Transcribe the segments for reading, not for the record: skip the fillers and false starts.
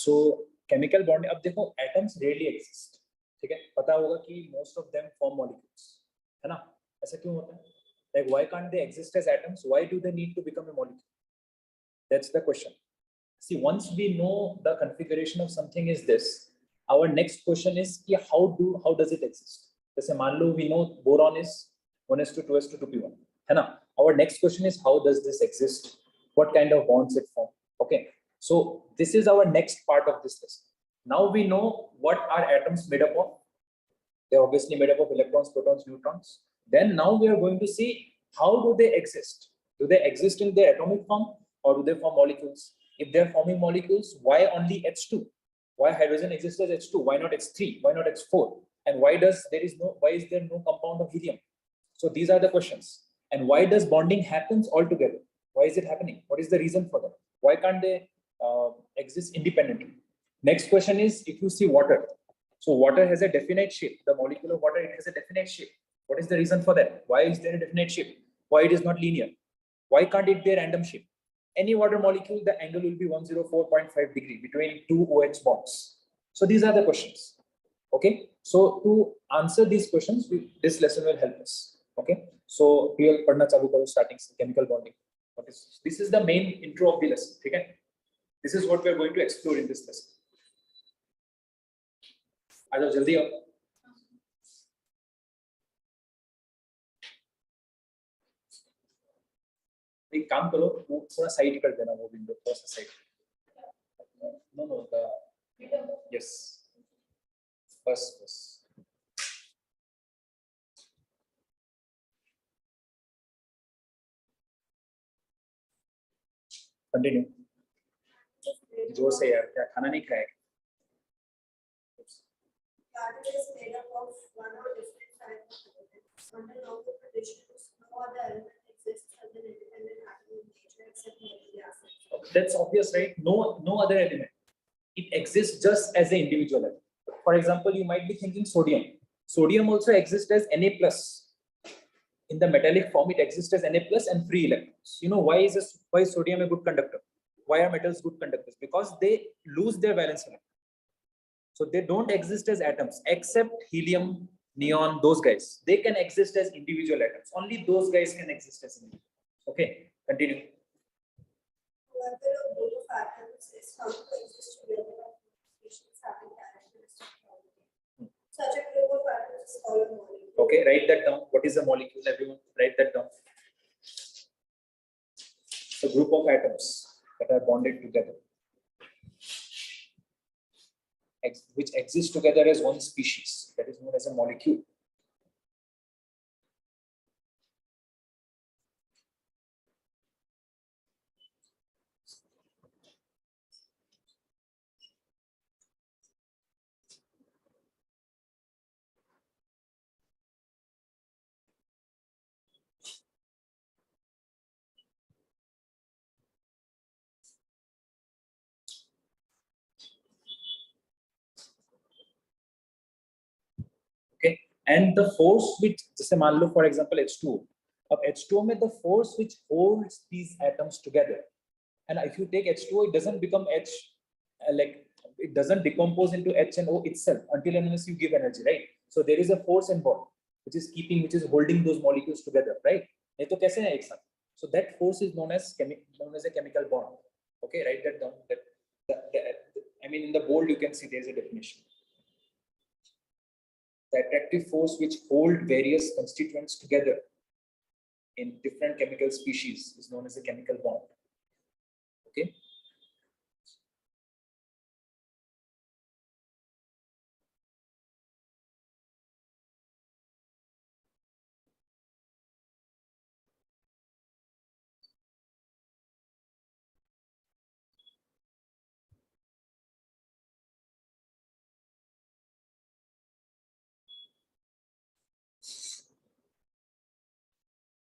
सो chemical bonding, अब देखो atoms rarely exist, ठीक है, पता होगा कि most of them form molecules, है ना? ऐसा क्यों होता है? Like why can't they exist as atoms, why do they need to become a molecule? That's the question. See, once we know the configuration of something is this, our next question is कि how does it exist? जैसे मान लो we know boron is 1s to 2p1, है ना? Our next question is how does this exist? What kind of bonds it form? Okay, so this is our next part of this lesson. Now we know what are atoms made up of. They're obviously made up of electrons, protons, neutrons. Then now we are going to see how do they exist? Do they exist in their atomic form or do they form molecules? If they're forming molecules, why only H2? Why hydrogen exists as H2? Why not H3? Why not H4? And why is there no compound of helium? So these are the questions. And why does bonding happens all together? Why is it happening? What is the reason for that? Why can't they exist independently? Next question is, if you see water, so water has a definite shape. The molecule of water, it has a definite shape. What is the reason for that? Why is there a definite shape? Why it is not linear? Why can't it be a random shape? Any water molecule, the angle will be 104.5 degree between two OH bonds. So these are the questions. Okay, so to answer these questions, this lesson will help us. Okay, so here padna chalu karo, starting chemical bonding. This is the main intro of the lesson. Okay, this is what we are going to explore in this lesson. आ जाओ जल्दी आओ. एक काम करो, वो थोड़ा side कर देना, वो विंडो थोड़ा सा साइड. नो यस, बस कंटिन्यू. जोर से यार, क्या खाना नहीं खाया? That's obvious, right? No other element. It exists just as an individual element. For example, you might be thinking sodium. Sodium also exists as Na plus. In the metallic form, it exists as Na plus and free electrons. You know why is sodium a good conductor? Why are metals good conductors? Because they lose their valence electron. So they don't exist as atoms, except helium, neon, those guys. They can exist as individual atoms. Only those guys can exist as individuals. Okay, continue. Such a group of atoms is called a molecule. Okay, write that down. What is a molecule? Everyone, write that down. A group of atoms that are bonded together, which exist together as one species. That is known as a molecule. Okay, and the force which, जैसे मान लो for example H2O. अब H2O में the force which holds these atoms together, and if you take H2O, it doesn't become H, like it doesn't decompose into H and O itself until and unless you give energy, right? So there is a force involved which is holding those molecules together, right? नहीं तो कैसे हैं एक साथ? So that force is known as a chemical bond. Okay, write that down. I mean, in the bold you can see there is a definition. The attractive force which hold various constituents together in different chemical species is known as a chemical bond. Okay.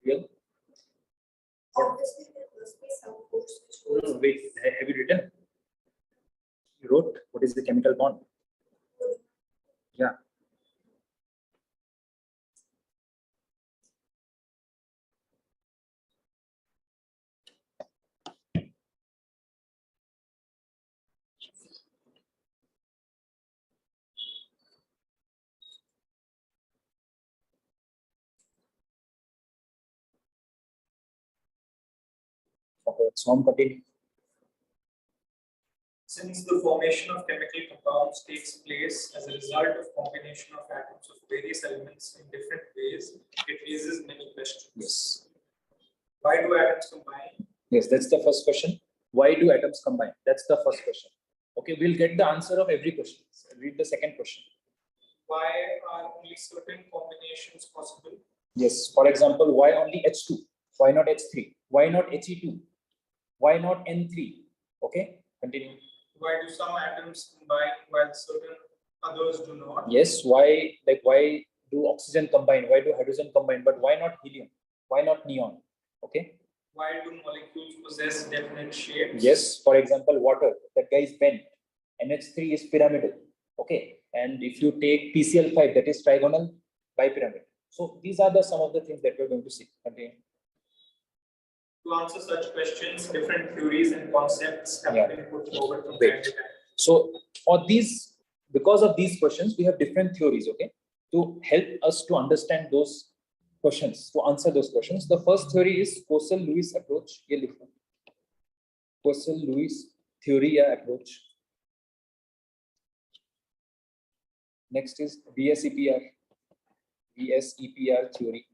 Real? Obviously, there must be some force which holds. No, wait, have you written? You wrote what is the chemical bond? Yeah. Okay, so I'm continuing. Since the formation of chemical compounds takes place as a result of combination of atoms of various elements in different ways, it raises many questions. Yes. Why do atoms combine? Yes, that's the first question. Why do atoms combine? That's the first question. Okay, we'll get the answer of every question. Read the second question. Why are only certain combinations possible? Yes, for example, why only H2? Why not H3? Why not He2? Why not N3? Okay, continue. Why do some atoms combine while certain others do not? Yes, why, like, why do oxygen combine? Why do hydrogen combine? But why not helium? Why not neon? Okay. Why do molecules possess definite shapes? Yes, for example, water, that guy is bent. NH3 is pyramidal. Okay. And if you take PCl5, that is trigonal bipyramid. So these are the some of the things that we're going to see. Continue. To answer such questions, different theories and concepts have been put forward from Great. time to time. So for these, because of these questions, we have different theories, okay, to help us to understand those questions, to answer those questions. The first theory is Coastal-Lewis approach. ये लिखो. Coastal-Lewis theory या approach. Next is VSEPR theory.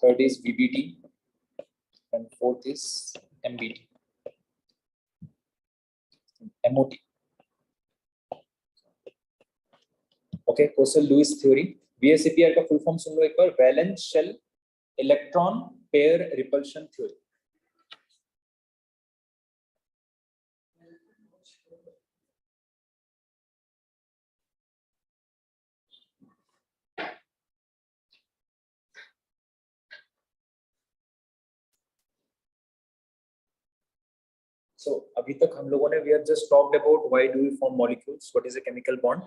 Third is VBT, and fourth is MBT. MOT. Okay, Coastal-Lewis theory. VSEPR का full form सुन लो एक बार. Valence shell electron pair repulsion theory. So अभी तक हम लोगों ने we have just talked about why do we form molecules, what is a chemical bond,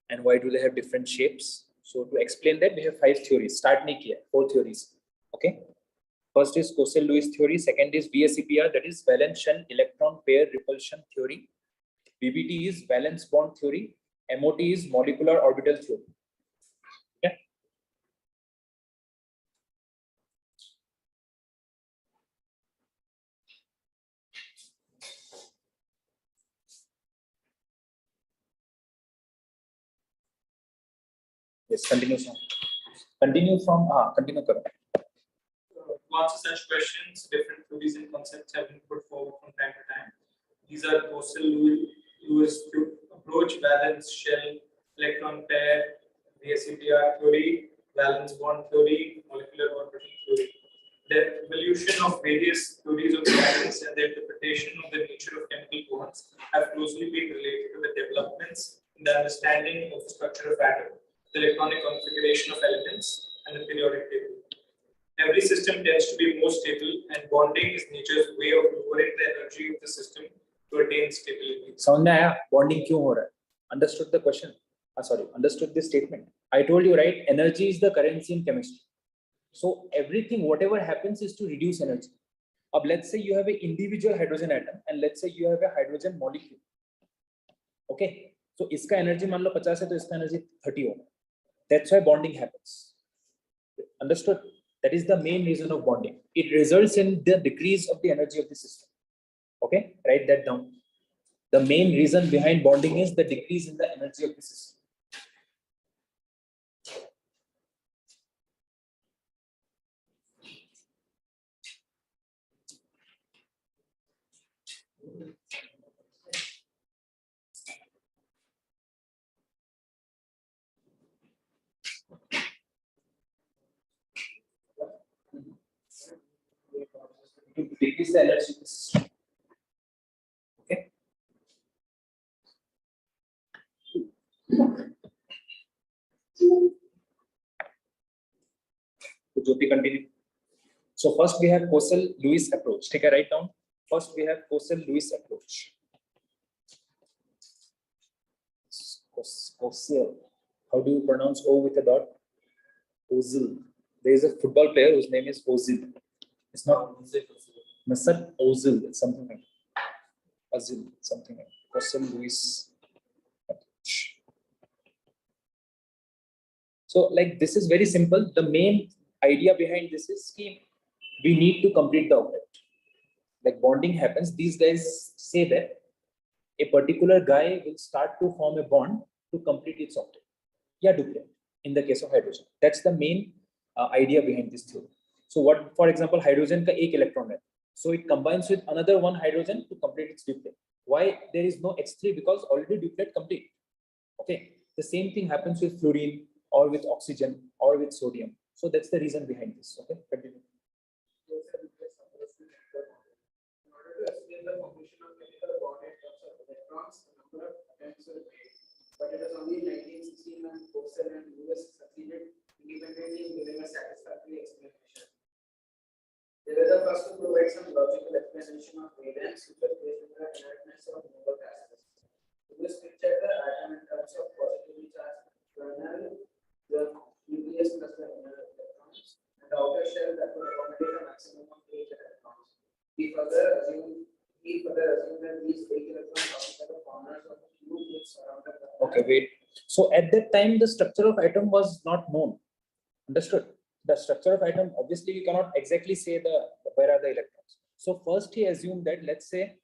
and why do they have different shapes. So to explain that, we have 5 theories. Start नहीं किया, 4 theories. Okay. First is Coastal-Lewis theory. Second is VSEPR, that is valence shell electron pair repulsion theory. VBT is valence bond theory. MOT is molecular orbital theory. Okay. Yes, continue from. Continue करो. To answer such questions, different theories and concepts have been put forward from time to time. These are Coastal-Lewis approach, valence shell electron pair, VSEPR theory, valence bond theory, molecular orbital theory. The evolution of various theories of science and the interpretation of the nature of chemical bonds have closely been related to the developments in the understanding of the structure of atoms, the electronic configuration of elements, and the periodic table. Every system tends to be more stable, and bonding is nature's way of lowering the energy of the system to attain stability. समझ में आया bonding क्यों हो रहा है? Understood the question? Understood this statement. I told you, right? Energy is the currency in chemistry. So everything, whatever happens, is to reduce energy. अब let's say you have an individual hydrogen atom, and let's say you have a hydrogen molecule. Okay, so इसका energy मान लो 50 है, तो इसका energy 30 होगा. That's why bonding happens. Understood? That is the main reason of bonding. It results in the decrease of the energy of the system. Okay, write that down. The main reason behind bonding is the decrease in the energy of the system. To decrease the energy of the system. Okay. So Jyoti, continue. So first we have Coastal-Lewis approach. Take a write down. First we have Coastal-Lewis approach. Coastal. How do you pronounce O with a dot? Ozil. There is a football player whose name is Ozil. It's not Mr. Ozil. It's something like Ozil. Something like Coastal-Lewis approach. So like this is very simple. The main idea behind this is we need to complete the object. like bonding happens, these guys say that a particular guy will start to form a bond to complete its octet. Yeah, duplet in the case of hydrogen. That's the main idea behind this theory. So what, for example, hydrogen ka ek electron hai. So it combines with another one hydrogen to complete its duplet. Why there is no H3? Because already duplet complete. Okay. The same thing happens with fluorine or with oxygen or with sodium. So that's the reason behind this. Okay. Continue. In order to explain the formation of chemical bond in terms of electrons, the number of attempts were made, but it was only in 1916 when Purcell and Lewis succeeded independently in giving a satisfactory explanation. They were the first to provide some logical explanation of valence, which was based on the inertness of noble gases. Lewis pictured the atom in terms of positively charged kernel, the nucleus plus the inner electrons, and the outer shell that would accommodate a maximum of 8 electrons. He further assumed that these 8 electrons occupy the corners of the cube which surround the kernel. Okay, wait. So at that time, the structure of atom was not known. Understood? The structure of atom, obviously, we cannot exactly say where are the electrons. So first, he assumed that let's say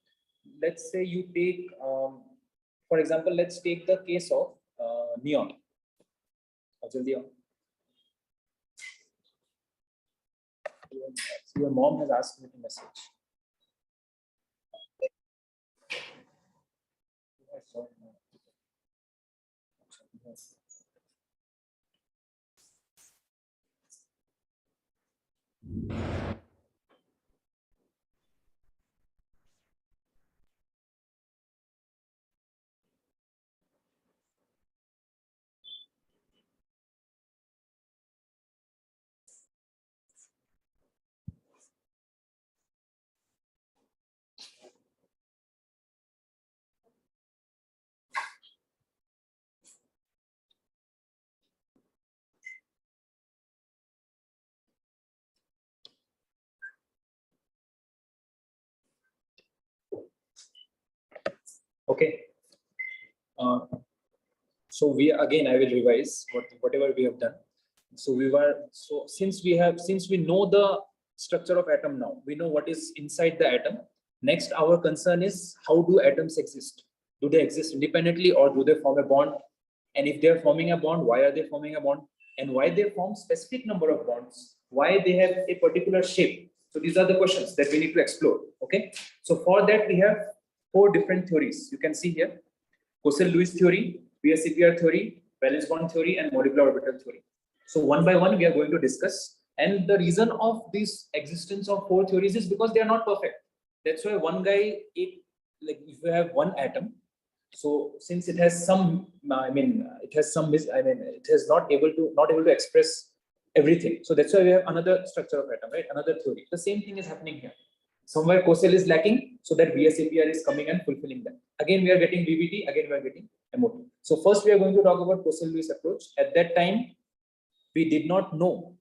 you take, for example, let's take the case of neon. Your mom has asked me to message. Okay. So we again, I will revise whatever we have done. So since we know the structure of atom now, we know what is inside the atom. Next, our concern is how do atoms exist? Do they exist independently or do they form a bond? And if they are forming a bond, why are they forming a bond? And why they form specific number of bonds? Why they have a particular shape? So these are the questions that we need to explore. Okay. So for that we have 4 different theories. You can see here: Purcell-Lewis theory, VSEPR theory, valence bond theory, and molecular orbital theory. So one by one we are going to discuss. And the reason of this existence of 4 theories is because they are not perfect. That's why one guy, like if you have one atom, so since it has some, it has not able to express everything. So that's why we have another structure of atom, right? Another theory. The same thing is happening here. Somewhere Purcell is lacking, so that VSEPR is coming and fulfilling that. Again, we are getting VBT, again we are getting MOT. So first we are going to talk about Purcell-Lewis approach. At that time, we did not know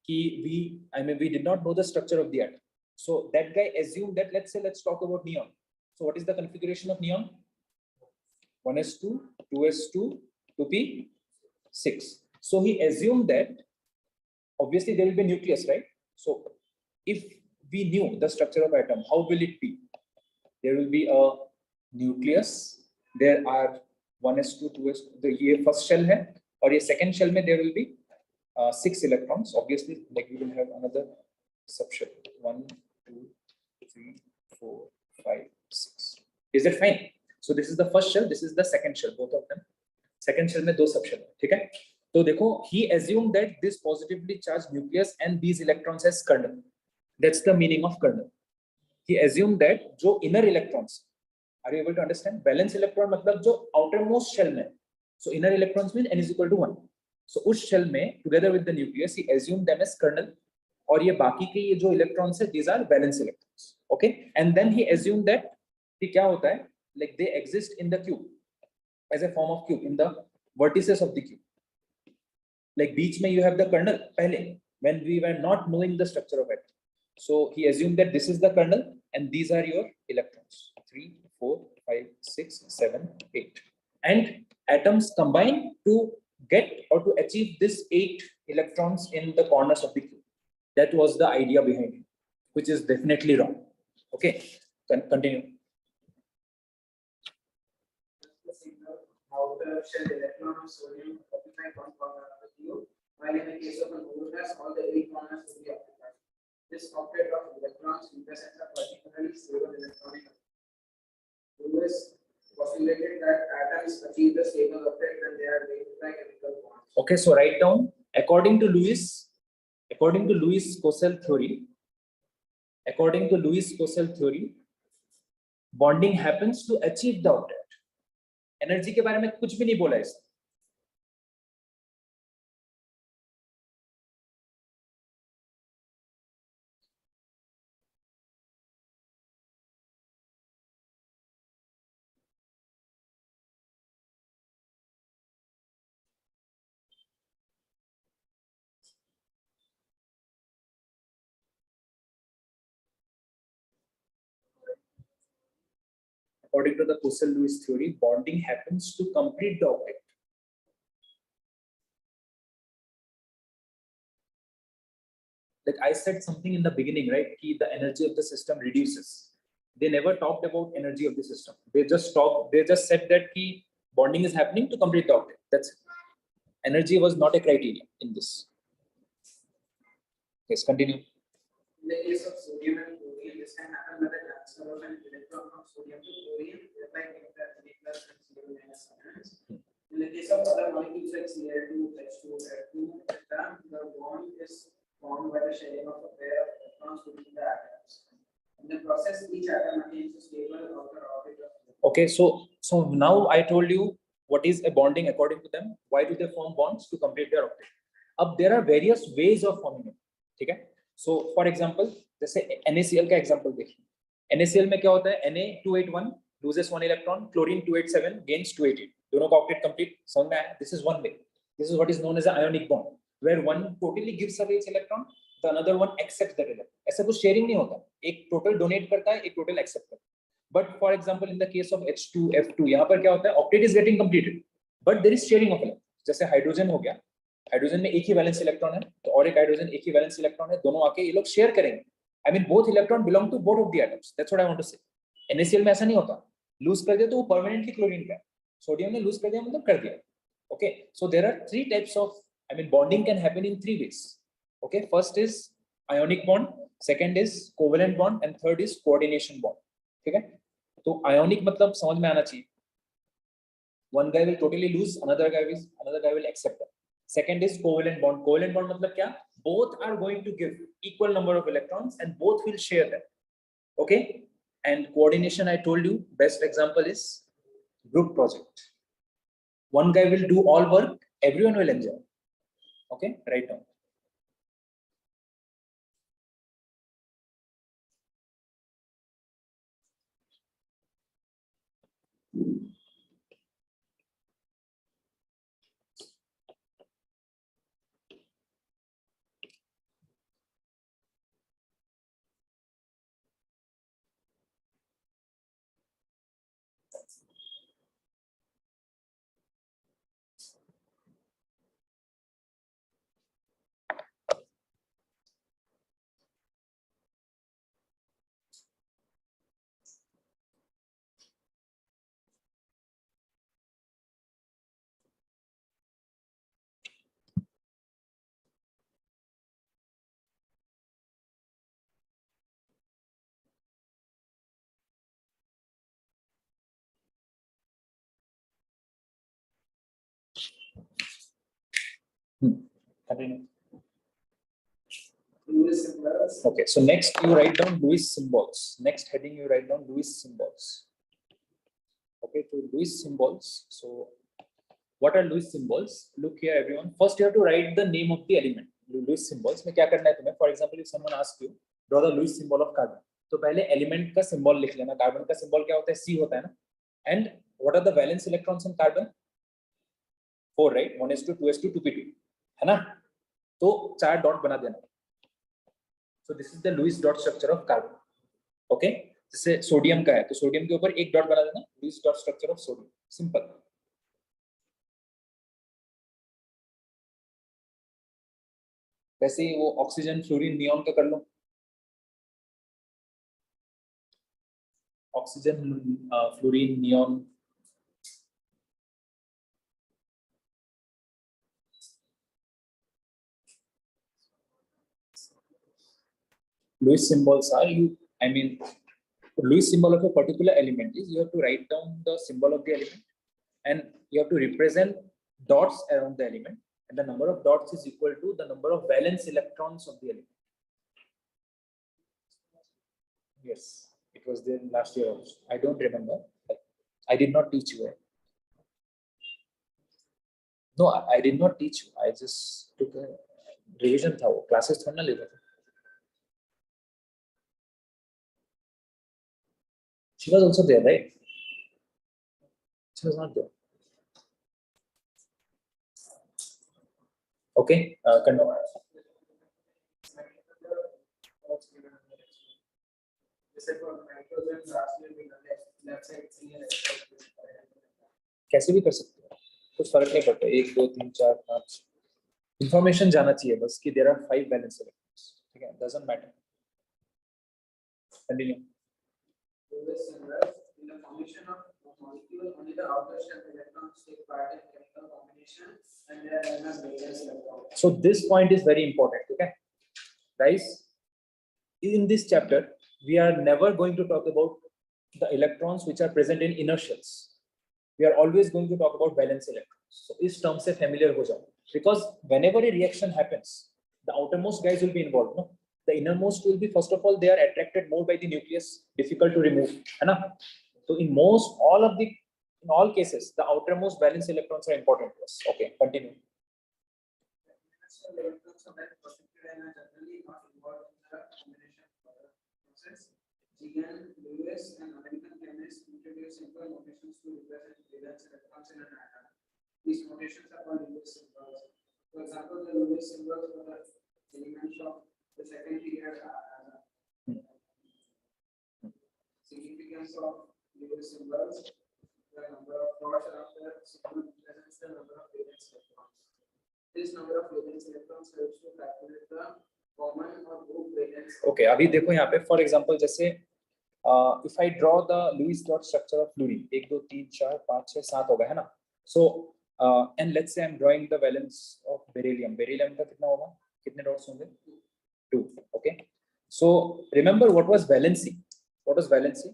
we did not know the structure of the atom. So that guy assumed that, let's talk about neon. So what is the configuration of neon? 1s2, 2s2, 2p6. So he assumed that obviously there will be nucleus, right? So if we knew the structure of atom, how will it be? There will be a nucleus. There are 1s2, 2s2. The first shell hai, or a second shell mein there will be 6 electrons. Obviously, like we will have another subshell. 1, 2, 3, 4, 5, 6. Is it fine? So this is the first shell. This is the second shell. Both of them. Second shell mein 2 subshell. Okay. So dekho, he assumed that this positively charged nucleus and these electrons as kernel. That's the meaning of kernel. He assumed that jo inner electrons, are you able to understand? Valence electron matlab jo outermost shell mein. So inner electrons mean n is equal to 1. So उस shell में together with the nucleus he assumed them as kernel, और ये बाकी के ये जो electrons है these are valence electrons. Okay, and then he assumed that कि क्या होता है, like they exist in the cube as a form of cube in the vertices of the cube. Like बीच में you have the kernel पहले when we were not knowing the structure of it. So he assumed that this is the kernel and these are your electrons 3, 4, 5, 6, 7, 8, and atoms combine to get or to achieve this 8 electrons in the corners of the cube. That was the idea behind it, which is definitely wrong. Okay, continue. Outer shell electron of sodium occupy one corner of the cube, while in the case of a neutral gas, all the 8 corners will be occupied. This octet of electrons represents a particularly stable electronic. Lewis postulated that atoms achieve the stable octet when they are linked by chemical bonds. Okay, so write down according to Lewis-Kossel theory, bonding happens to achieve the octet. Energy के बारे में कुछ भी नहीं बोला इसने. According to the Kossel-Lewis theory, bonding happens to complete the octet. Like I said something in the beginning, right? Ki the energy of the system reduces. They never talked about energy of the system. They just said that ki bonding is happening to complete the octet. That's it. Energy was not a criteria in this. Yes, continue. In the case of sodium and chlorine, this can happen by the transfer of an electron from sodium to chlorine, thereby giving the Na plus and Cl minus ions. In the case of other molecules like Cl2, H2, F2, etc., the bond is formed by the sharing of a pair of electrons between the atoms. In the process, each atom attains a stable outer orbit of. Okay, so now I told you what is a bonding according to them. Why do they form bonds? To complete their octet. अब there are various ways of forming it. ठीक है? So for example, जैसे NaCl का example देखिए. NaCl में क्या होता है? Na281 loses one electron, chlorine 287 gains 288. दोनों का octet complete. समझ में आया? This is one way. This is what is known as an ionic bond, where one totally gives away its electron, the another one accepts that electron. ऐसा कुछ sharing नहीं होता. एक total donate करता है, एक total accept करता है. But for example, in the case of H2, F2, यहाँ पर क्या होता है? Octet is getting completed, but there is sharing of electrons. जैसे हाइड्रोजन हो गया, हाइड्रोजन में एक ही वैलेंस इलेक्ट्रॉन है, तो और एक हाइड्रोजन एक ही वैलेंस इलेक्ट्रॉन है, दोनों आके ये लोग शेयर करेंगे. I mean, both electron belong to both of the atoms. That's what I want to say. NaCl में ऐसा नहीं होता. लूज कर दिया तो वो परमानेंटली क्लोरीन का है. सोडियम ने लूज कर दिया मतलब कर दिया. Okay, so there are three types of, I mean, bonding can happen in three ways. Okay, first is ionic bond, second is covalent bond, and third is coordination bond. ठीक है? तो ionic मतलब समझ में आना चाहिए. One guy will totally lose, another guy will accept it. Second is covalent bond. Covalent bond मतलब क्या? Both are going to give equal number of electrons and both will share them. Okay? And coordination, I told you, best example is group project. One guy will do all work, everyone will enjoy. Okay? Write down. Continue. Lewis symbols. Okay, so next you write down Lewis symbols. Next heading you write down Lewis symbols. Okay, so Lewis symbols. So what are Lewis symbols? Look here, everyone. First, you have to write the name of the element. Lewis symbols. में क्या करना है तुम्हें? For example, if someone asks you, draw the Lewis symbol of carbon. तो पहले element का symbol लिख लेना. Carbon का symbol क्या होता है? C होता है ना. And what are the valence electrons in carbon? 4, right? 1s2, 2s2, 2p2. है ना? तो 4 डॉट बना देना. So this is the Lewis dot structure of carbon. Okay? जैसे सोडियम का है, तो सोडियम के ऊपर एक डॉट बना देना. Lewis dot structure of sodium. Simple. वैसे ही वो ऑक्सीजन, फ्लोरीन, नियॉन का कर लो. oxygen, fluorine, neon. Lewis symbols are Lewis symbol of a particular element is you have to write down the symbol of the element and you have to represent dots around the element, and the number of dots is equal to the number of valence electrons of the element. Yes, it was there last year also. I don't remember. I did not teach you. No, I did not teach you. I just took a revision. Classes थोड़ा ना लेता था. She was also there, right? She was not there. Okay, continue. कैसे भी कर सकते हो, कुछ फर्क नहीं पड़ता. 1 2 3 4 5 इंफॉर्मेशन जाना चाहिए बस कि देयर आर 5 वैलेंस इलेक्ट्रॉन्स. ठीक है, doesn't matter. Continue. In the formation of molecule, only the outer shell electrons take part in chemical combination, and they are known as valence electrons. So this point is very important. Okay, guys, in this chapter we are never going to talk about the electrons which are present in inner shells. We are always going to talk about valence electrons. So इस term से familiar हो जाओ, because whenever a reaction happens, the outermost guys will be involved. No, the innermost will be, first of all, they are attracted more by the nucleus, difficult to remove, है ना? So in all cases, the outermost valence electrons are important to us. Okay, continue. So the electrons of that particular are generally not involved in the combination process. Gigan, Lewis, and American chemists introduced simple notations to represent valence electrons in an atom. These notations are called Lewis symbols. For example, the Lewis symbols for the elements of the second period are significance of Lewis symbols. The number of dots around the symbol represents the number of valence electrons. This number of valence electrons helps to calculate the common or group valence. Okay, अभी देखो यहाँ पे, for example, जैसे if I draw the Lewis dot structure of fluorine, 1 2 3 4 5 6 7 हो गया है ना? So and let's say I'm drawing the valence of beryllium. Beryllium का कितना होगा? कितने dots होंगे? 2. Okay. So remember what was valency? What was valency?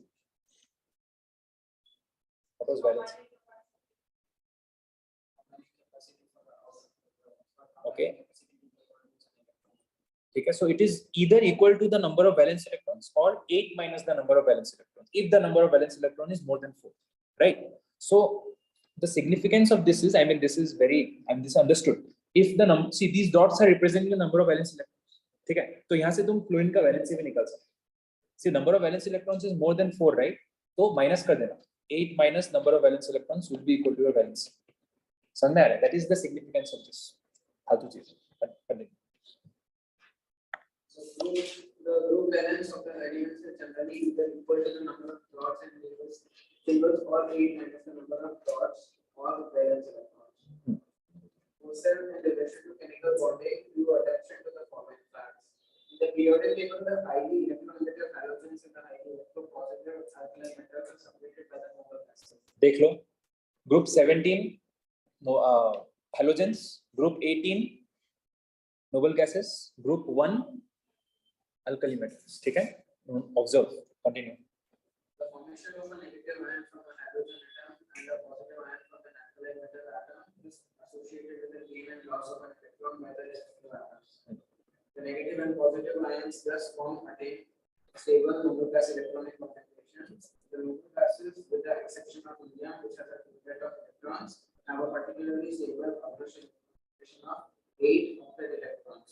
What was valency? Okay. Okay, so it is either equal to the number of valence electrons or 8 minus the number of valence electrons, if the number of valence electron is more than 4, right? So the significance of this is, this is this understood. If the number, see, these dots are representing the number of valence electrons. ठीक है, तो यहाँ से तुम fluorine का valency भी निकाल सकते. See, number of valence electrons is more than 4, right? तो minus कर देना. 8 minus number of valence electrons would be equal to your valence. समझ में आ रहा है? That is the significance of this. How to choose? Continue. So the group valence of the elements is generally either equal to the number of dots and Lewis symbols or 8 minus the number of dots or valence electrons. For in relation to chemical bonding, you attention to the following facts. In the periodic table, the highly electronegative halogens and the highly electropositive alkyl metals are separated by the noble gases. देख लो, group 17 halogens, group 18 noble gases, group 1 alkali metals. ठीक है, observe, continue. The formation of a negative ion from a halogen atom and a positive ion from an alkali metal atom is associated with the gain and loss of an electron by the respective atoms. The negative and positive ions thus attain stable noble gas electronic configuration. The noble gases, with the exception of helium, which has a quintet of electrons, have a particularly stable configuration of 8 octet electrons.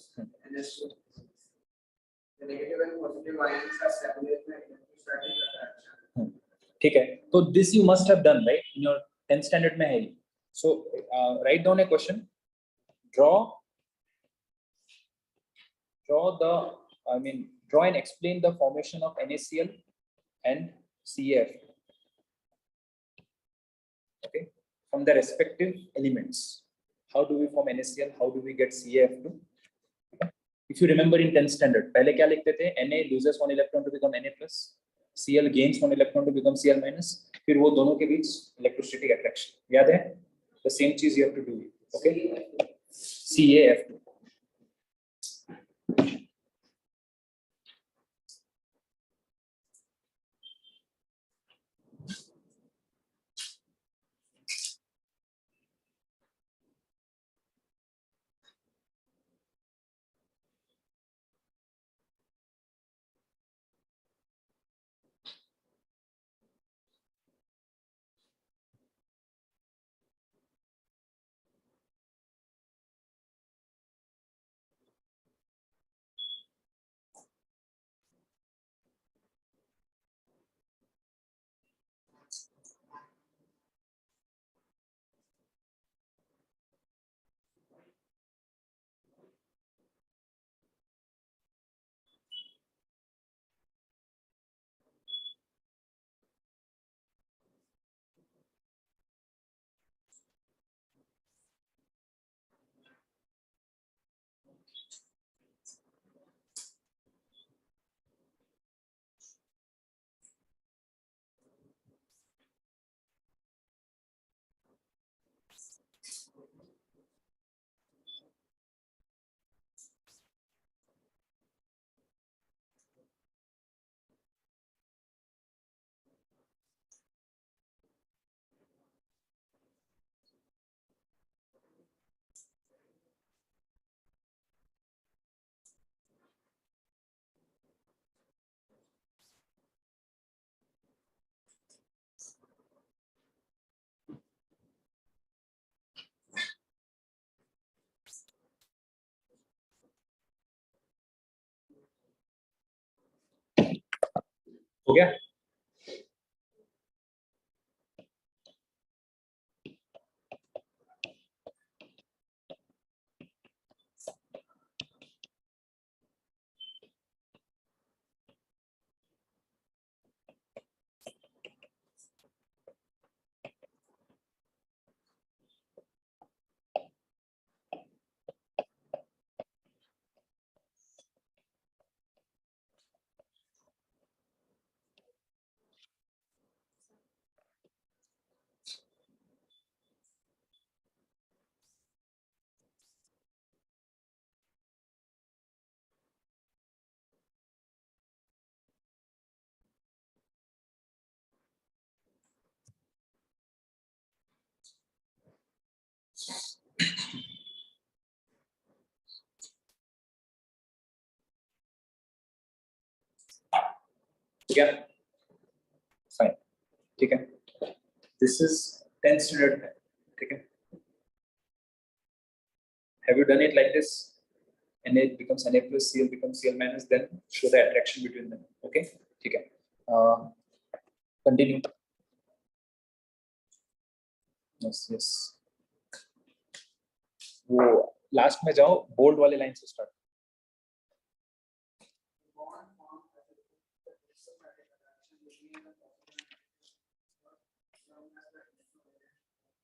NS2. The negative and positive ions are stabilized by electrostatic attraction. ठीक है, तो this you must have done, right? In your 10th standard में है. So write down a question. Draw and explain the formation of NaCl and CaF. Okay, from the respective elements. How do we form NaCl? How do we get CaF2? If you remember in 10th standard, पहले क्या लिखते थे? Na loses 1 electron to become Na plus. Cl gains one electron to become Cl minus, फिर वो दोनों के बीच electrostatic attraction, याद है? The same चीज you have to do, okay? CaF2. हो गया? ठीक है, फाइन, ठीक है. This is 10th standard, ठीक है. Have you done it like this? Na becomes Na plus, Cl becomes Cl minus, then show the attraction between them. Okay, ठीक है. Continue. Yes. वो लास्ट में जाओ, बोल्ड वाले लाइन से स्टार्ट.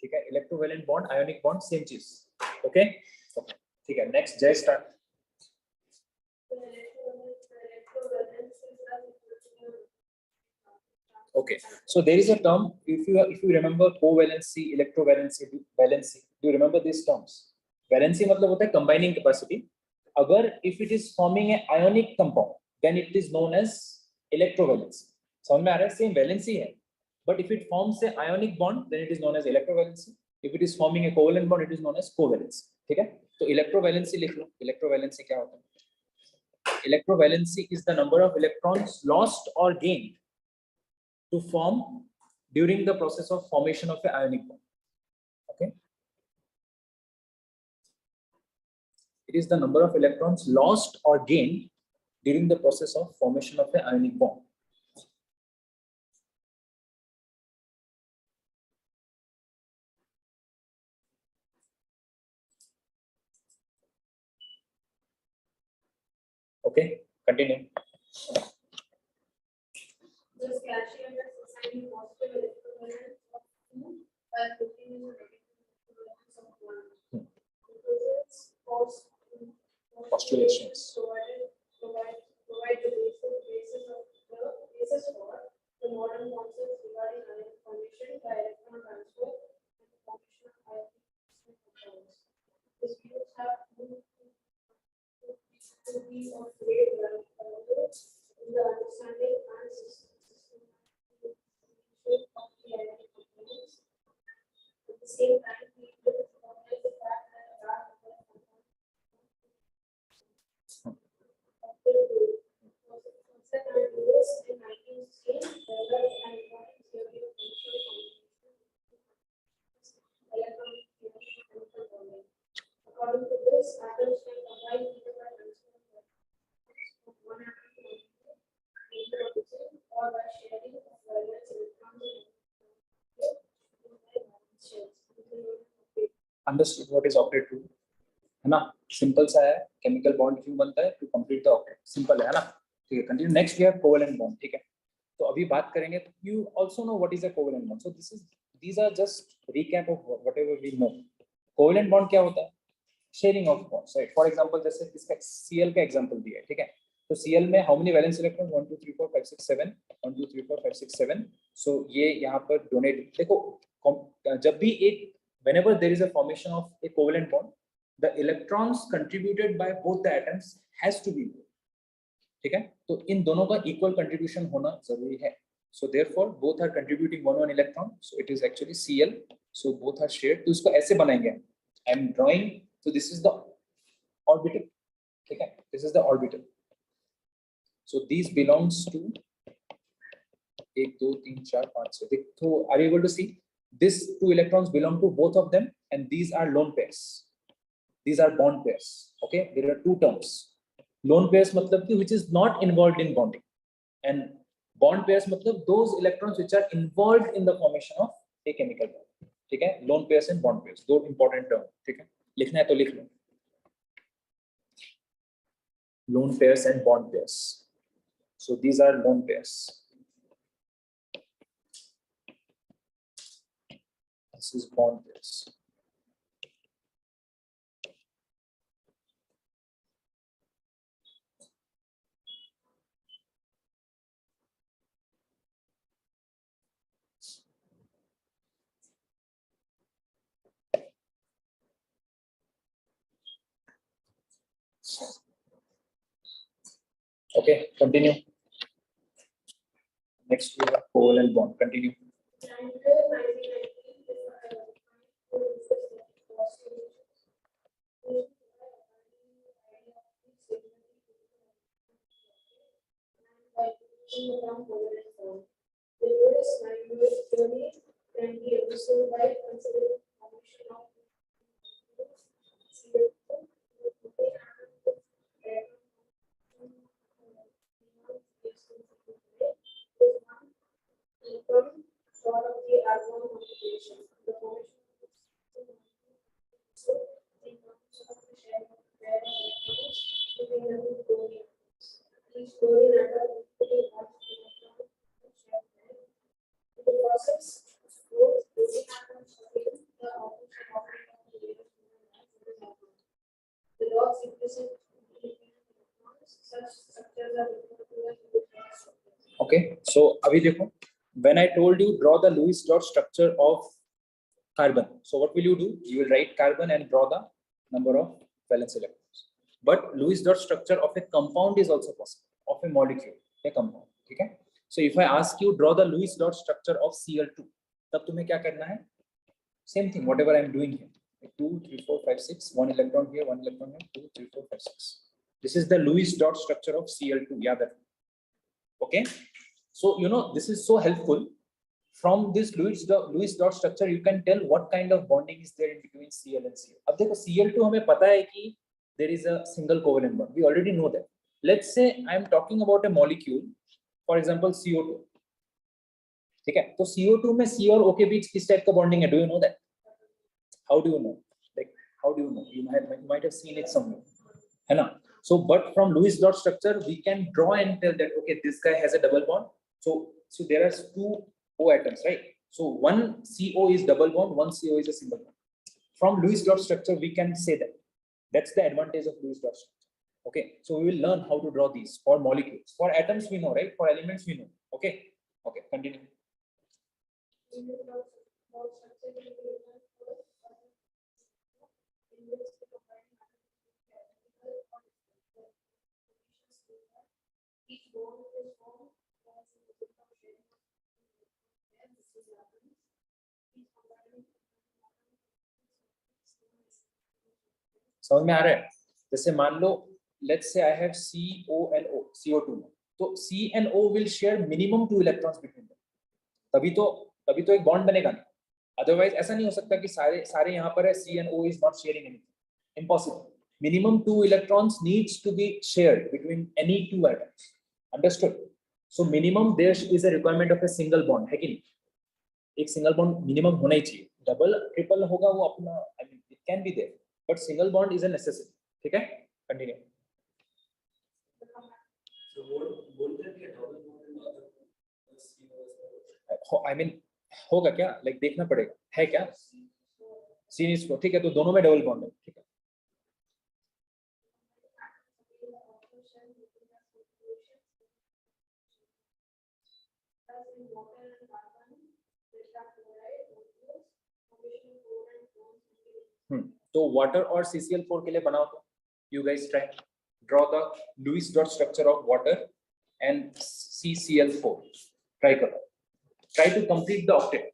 ठीक है, electrovalent bond, ionic bond, same चीज. ओके, ठीक है. नेक्स्ट जय start. Okay, so there is a term, if you remember covalency, electrovalency, valency, do you remember these terms? Valency मतलब होता है combining capacity. अगर if it is forming a ionic compound, then it is known as electrovalency. समझ में आ रहा है? Same valency है, but if it forms a ionic bond, then it is known as electrovalency. If it is forming a covalent bond, it is known as covalency. ठीक है, तो electrovalency लिख लो. electrovalency क्या होता है? electrovalency is the number of electrons lost or gained to form during the process of formation of an ionic bond. Okay, it is the number of electrons lost or gained during the process of formation of an ionic bond. Okay, continue. This calcium is assigning positive electrovalence of 2 and 15 is a negative electrovalence of 1. Because Postulations. provide the basis for understood what is octet rule, है ना? Simple सा है, chemical bond क्यों बनता है, to complete the octet, simple है ना? ठीक है, continue. Next we have covalent bond, ठीक है? तो अभी बात करेंगे, you also know what is a covalent bond, so these are just recap of whatever we know. Covalent bond क्या होता है? Sharing of bonds, right? For example जैसे इसका Cl का एग्जांपल दिया है, ठीक है? तो Cl में हाउ मेनी वैलेंस इलेक्ट्रॉन, 1 2 3 4 5 6 7, 1 2 3 4 5 6 7। सो ये यहाँ पर डोनेट, देखो जब भी एक whenever there is a formation of a covalent bond, the electrons contributed by both the atoms has to be equal, ठीक है? तो इन दोनों का इक्वल कंट्रीब्यूशन होना जरूरी है। So therefore both are contributing one electron, so it is actually Cl, so both are shared। तो इसको ऐसे बनाएंगे, I am drawing, so this is the orbital, ठीक है? This is the orbital, so these belongs to 1 2 3 4 5 6, so are you able to see this two electrons belong to both of them, and these are lone pairs, these are bond pairs, okay? There are two terms, lone pairs मतलब कि which is not involved in bonding, and bond pairs मतलब those electrons which are involved in the formation of a chemical bond, ठीक है? lone pairs and bond pairs, दो important term, ठीक है? लिखना है तो लिख लो, lone pairs and bond pairs, so these are lone pairs, this is bond pairs, okay? Continue. Next we have covalent bond, continue. And 1990, the lowest language journey can be understood by considering formation of sort of the atom configuration. The formation so in terms of the share of pair of electrons between the two chlorine atoms. Each chlorine atom will have electron share pair. In the process, both chlorine atoms obtain the opposite orbital of the layer the dots represent electrons. Such structures are referred to as neutron structures. Okay, so अभी देखो, when I told you draw the Lewis dot structure of carbon, so what will you do? You will write carbon and draw the number of valence electrons. But Lewis dot structure of a compound is also possible, of a molecule, a compound, ठीक है? So if I ask you draw the Lewis dot structure of Cl2, तब तुम्हें क्या करना है? Same thing, whatever I am doing here. 2 3 4 5 6, one electron here, one electron here, 2 3 4 5 6. This is the Lewis dot structure of Cl2. Yeah, that. Okay. So you know this is so helpful. From this Lewis dot structure, you can tell what kind of bonding is there in between Cl and Cl. अब देखो Cl2 हमें पता है कि there is a single covalent bond. We already know that. Let's say I am talking about a molecule, for example CO2. ठीक है? तो CO2 में C और O के बीच किस टाइप का bonding है? Do you know that? How do you know? Like how do you know? You might have seen it somewhere, है ना? So, but from Lewis dot structure, we can draw and tell that okay, this guy has a double bond. So there are two O atoms, right? So one CO is double bond, one CO is a single bond. From Lewis dot structure, we can say that. That's the advantage of Lewis dot structure. Okay, so we will learn how to draw these for molecules. For atoms, we know, right? For elements, we know. Okay, okay, continue. Each bond is formed as a result of sharing and this is happening. Each combining समझ में आ रहा है? जैसे मान लो let's say I have CONO, CO2 में, तो CNO will share minimum 2 electrons between them. तभी तो एक बॉन्ड बनेगा ना. अदरवाइज ऐसा नहीं हो सकता कि सारे यहाँ पर है CNO is not sharing anything. Impossible. Minimum 2 electrons needs to be shared between any two atoms. Understood? So minimum there is a requirement of a single bond, है कि नहीं? एक सिंगल बॉन्ड मिनिमम होना ही चाहिए. डबल ट्रिपल होगा वो अपना can be there, but single bond is a necessity. ठीक है, continue. So won't there be a double bond in the other I mean होगा क्या, like देखना पड़ेगा है क्या, C is 4, ठीक है, तो दोनों में डबल बॉन्ड है, ठीक है. तो वाटर और CCl4 के लिए बनाओ तो you guys try draw the Lewis dot structure of water and CCl4. Try करो, try to complete the octet.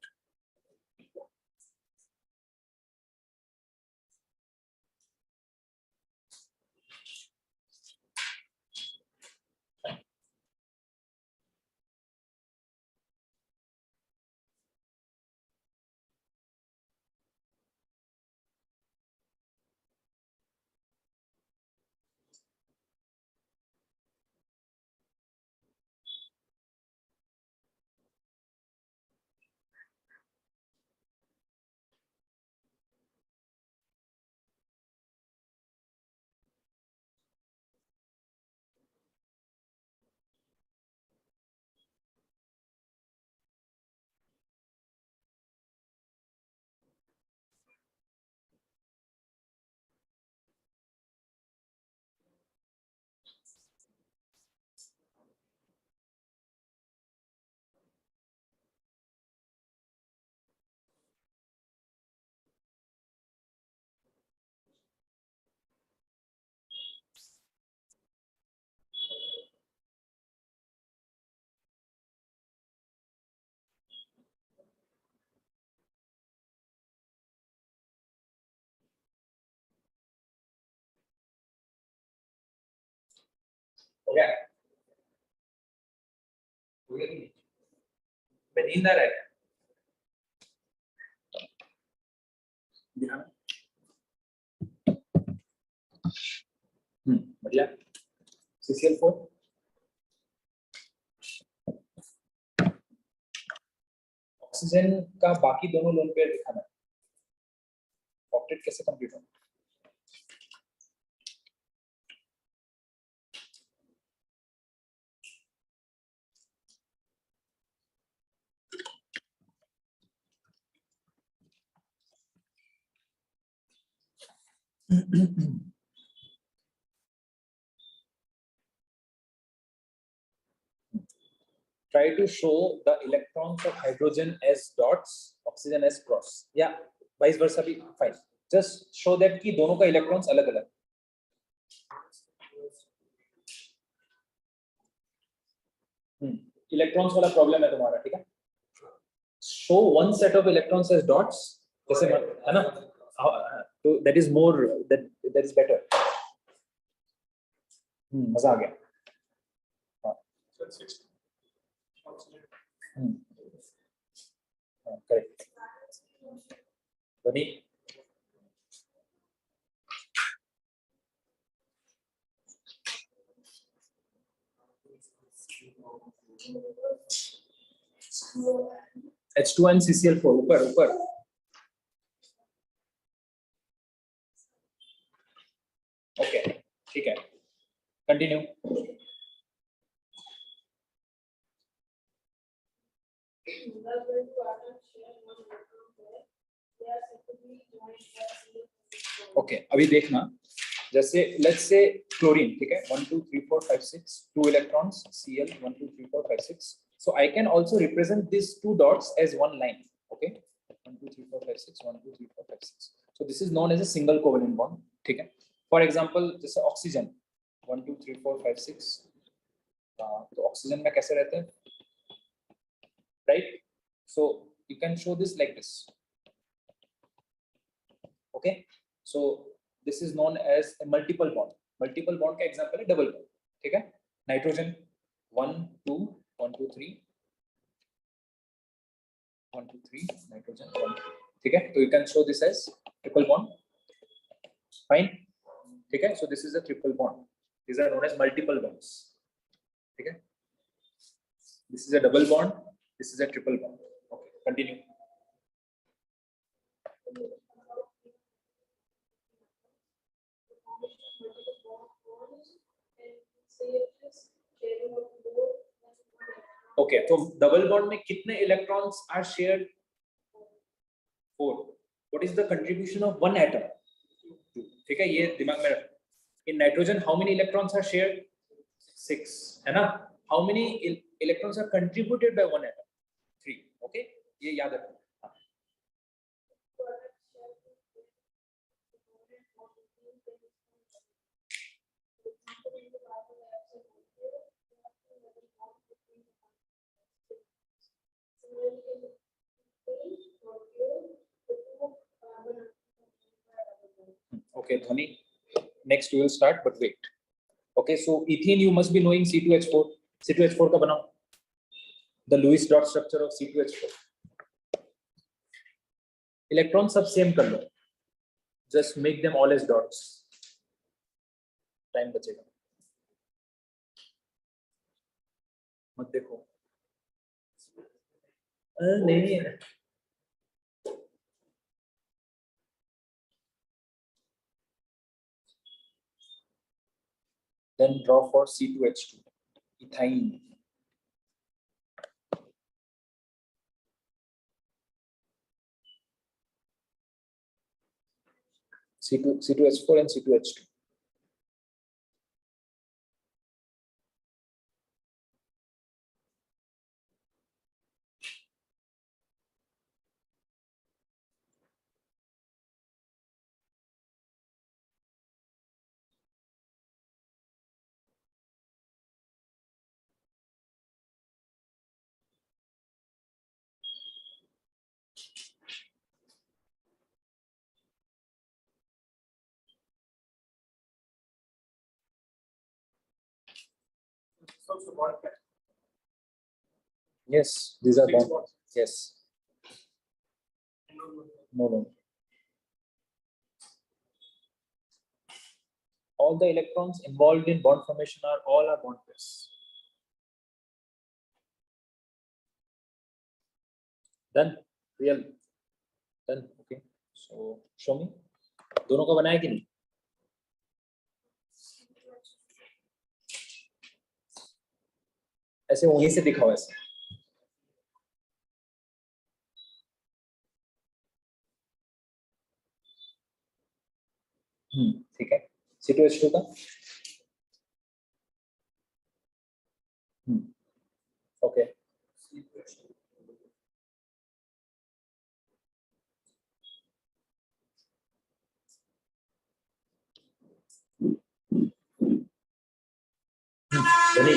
Okay. मैं नींद आ रहा है क्या? बढ़िया. CCl4 ऑक्सीजन का बाकी दोनों लोन पेयर दिखाना है. ऑक्टेट कैसे कंप्लीट होगा? Try to show the electrons of hydrogen as dots, oxygen as cross. Yeah, vice versa भी fine. Just show that कि दोनों का electrons अलग अलग. Electrons वाला problem है तुम्हारा, ठीक है? Show one set of electrons as dots, जैसे है ना? So that is more, that is better. मजा आ गया. Correct. Ready? H2 and CCl4 ऊपर ऊपर. Okay, ठीक है. Continue. Okay, अभी देखना. जैसे let's say chlorine, ठीक है, 1 2 3 4 5 6 2 electrons, Cl 1 2 3 4 5 6. So I can also represent these two dots as one line. Okay, 1 2 3 4 5 6 1 2 3 4 5 6. So this is known as a single covalent bond. ठीक है. For example, जैसे oxygen 1 2 3 4 5 6. तो oxygen में कैसे रहते हैं? Right? So you can show this like this. Okay, so this is known as a multiple bond. Multiple bond का example है double bond. ठीक है? Nitrogen 1 2 1 2 3 1 2 3 nitrogen 1 2. ठीक है? तो you can show this as triple bond. Fine. ठीक है? So this is a triple bond. These are known as multiple bonds. ठीक है? This is a double bond. This is a triple bond. Okay, continue. say it is sharing of more than one electron. Okay, तो double bond में कितने electrons are shared? 4. What is the contribution of one atom? 2. ठीक है, ये दिमाग में रखो. In nitrogen how many electrons are shared? 6, है ना? How many electrons are contributed by one atom? 3. Okay, ये याद रखो. Okay, Dhani. Next we will start, but wait. Okay, so ethene you must be knowing C2H4. C2H4 का बनाओ. The Lewis dot structure of C2H4. Electrons सब same कर लो. Just make them all as dots. Time बचेगा. मत देखो. नहीं. Then draw for C2H2, ethine. C2H4 and C2H2. So bond pair. Yes, these are 6 bonds. bonds. Yes. No. All the electrons involved in bond formation are bond pairs. Done. Real. Done. Okay. So show me. दोनों का बनाया कि नहीं? ऐसे वहीं से दिखाओ ऐसे. ठीक है. C2H2 का. ओके. धनी.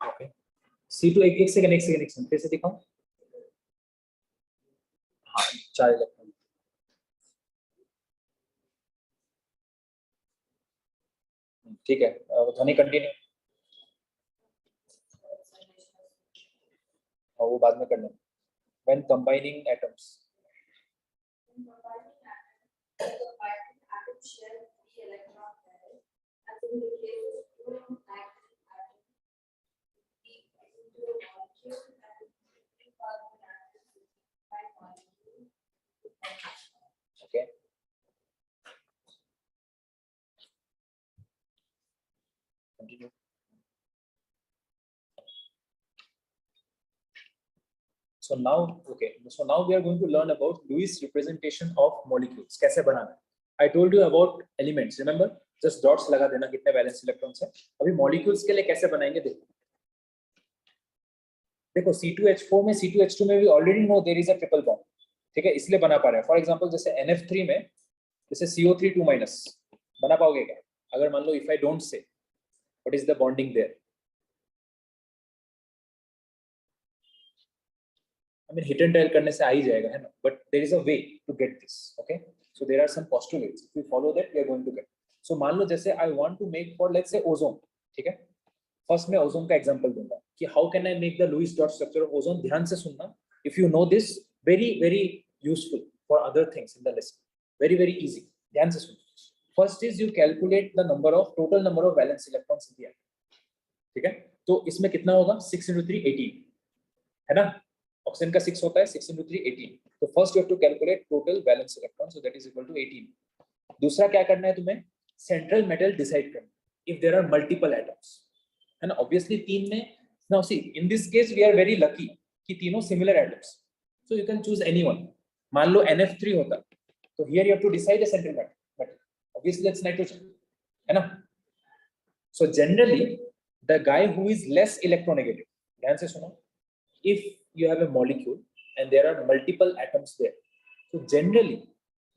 ओके. C2 एक सेकंड फिर से दिखाओ. हाँ, 4 इलेक्ट्रॉन. ठीक है. ध्वनि कंटिन्यू. और वो बाद में कर लेंगे. When combining atoms. In combining atoms, the combining atom share 3 electron pairs, as in the case of fluorine nitrogen atom, the into a molecule and 3 carbon atoms by molecule. Okay. Continue. So now we are going to learn about Lewis representation of molecules. कैसे बनाना है? I told you about elements. Remember? Just dots लगा देना कितने valence electrons हैं. अभी molecules के लिए कैसे बनाएंगे देखो. देखो C2H4 में C2H2 में we already know there is a triple bond. ठीक है, इसलिए बना पा रहे हैं. For example जैसे NF3 में जैसे CO3 2- बना पाओगे क्या? अगर मान लो if I don't say what is the bonding there? I mean hit and dial करने से आ ही जाएगा, है ना? But there is a way to get this. Okay, so there are some postulates. If we follow that, we are going to get. So मान लो जैसे I want to make for let's say ozone. ठीक है, first मैं ozone का example दूंगा कि how can I make the Lewis dot structure of ozone. ध्यान से सुनना. If you know this, very useful for other things in the lesson. Very easy. ध्यान से सुनो. First is you calculate the total number of valence electrons in the atom. ठीक है, तो इसमें कितना होगा? 6 × 3 18 है ना? ऑक्सीजन का 6 होता है, 6 into 3 18. तो first you have to calculate total valence electron, so that is equal to 18. दूसरा क्या करना है तुम्हें, सेंट्रल मेटल डिसाइड करना if there are multiple atoms, है ना. ऑब्वियसली तीन में, now see in this case we are very lucky कि तीनों similar atoms, so you can choose anyone. मान लो NF3 होता, तो here you have to decide a central metal, obviously it's nitrogen, है ना. So generally the guy who is less electronegative, ध्यान से सुनो, if you have a molecule and there are multiple atoms there, so generally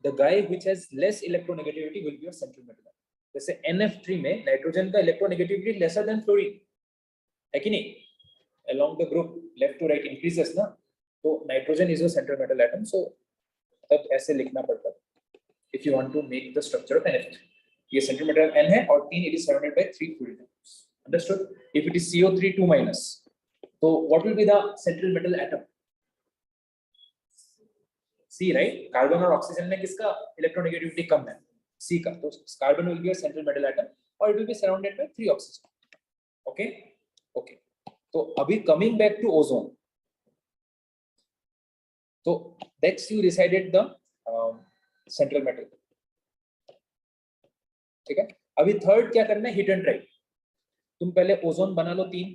the guy which has less electronegativity will be a central metal. जैसे NF3 में nitrogen का electronegativity lesser than fluorine है कि नहीं, along the group left to right increases ना, तो nitrogen is a central metal atom, so तब ऐसे लिखना पड़ता है if you want to make the structure of NF3. ये central metal N है और 3 it is surrounded by 3 fluorine atoms. Understood? If it is CO3 2 minus, so what will be the central metal atom? C, right? Carbon और oxygen में किसका electronegativity कम है? C का. तो carbon will be a central metal atom or it will be surrounded by 3 oxygen. Okay? Okay. तो अभी coming back to ozone. तो next you decided the central metal. ठीक है? अभी थर्ड क्या करना है? Hit and try. तुम पहले ओजोन बना लो 3.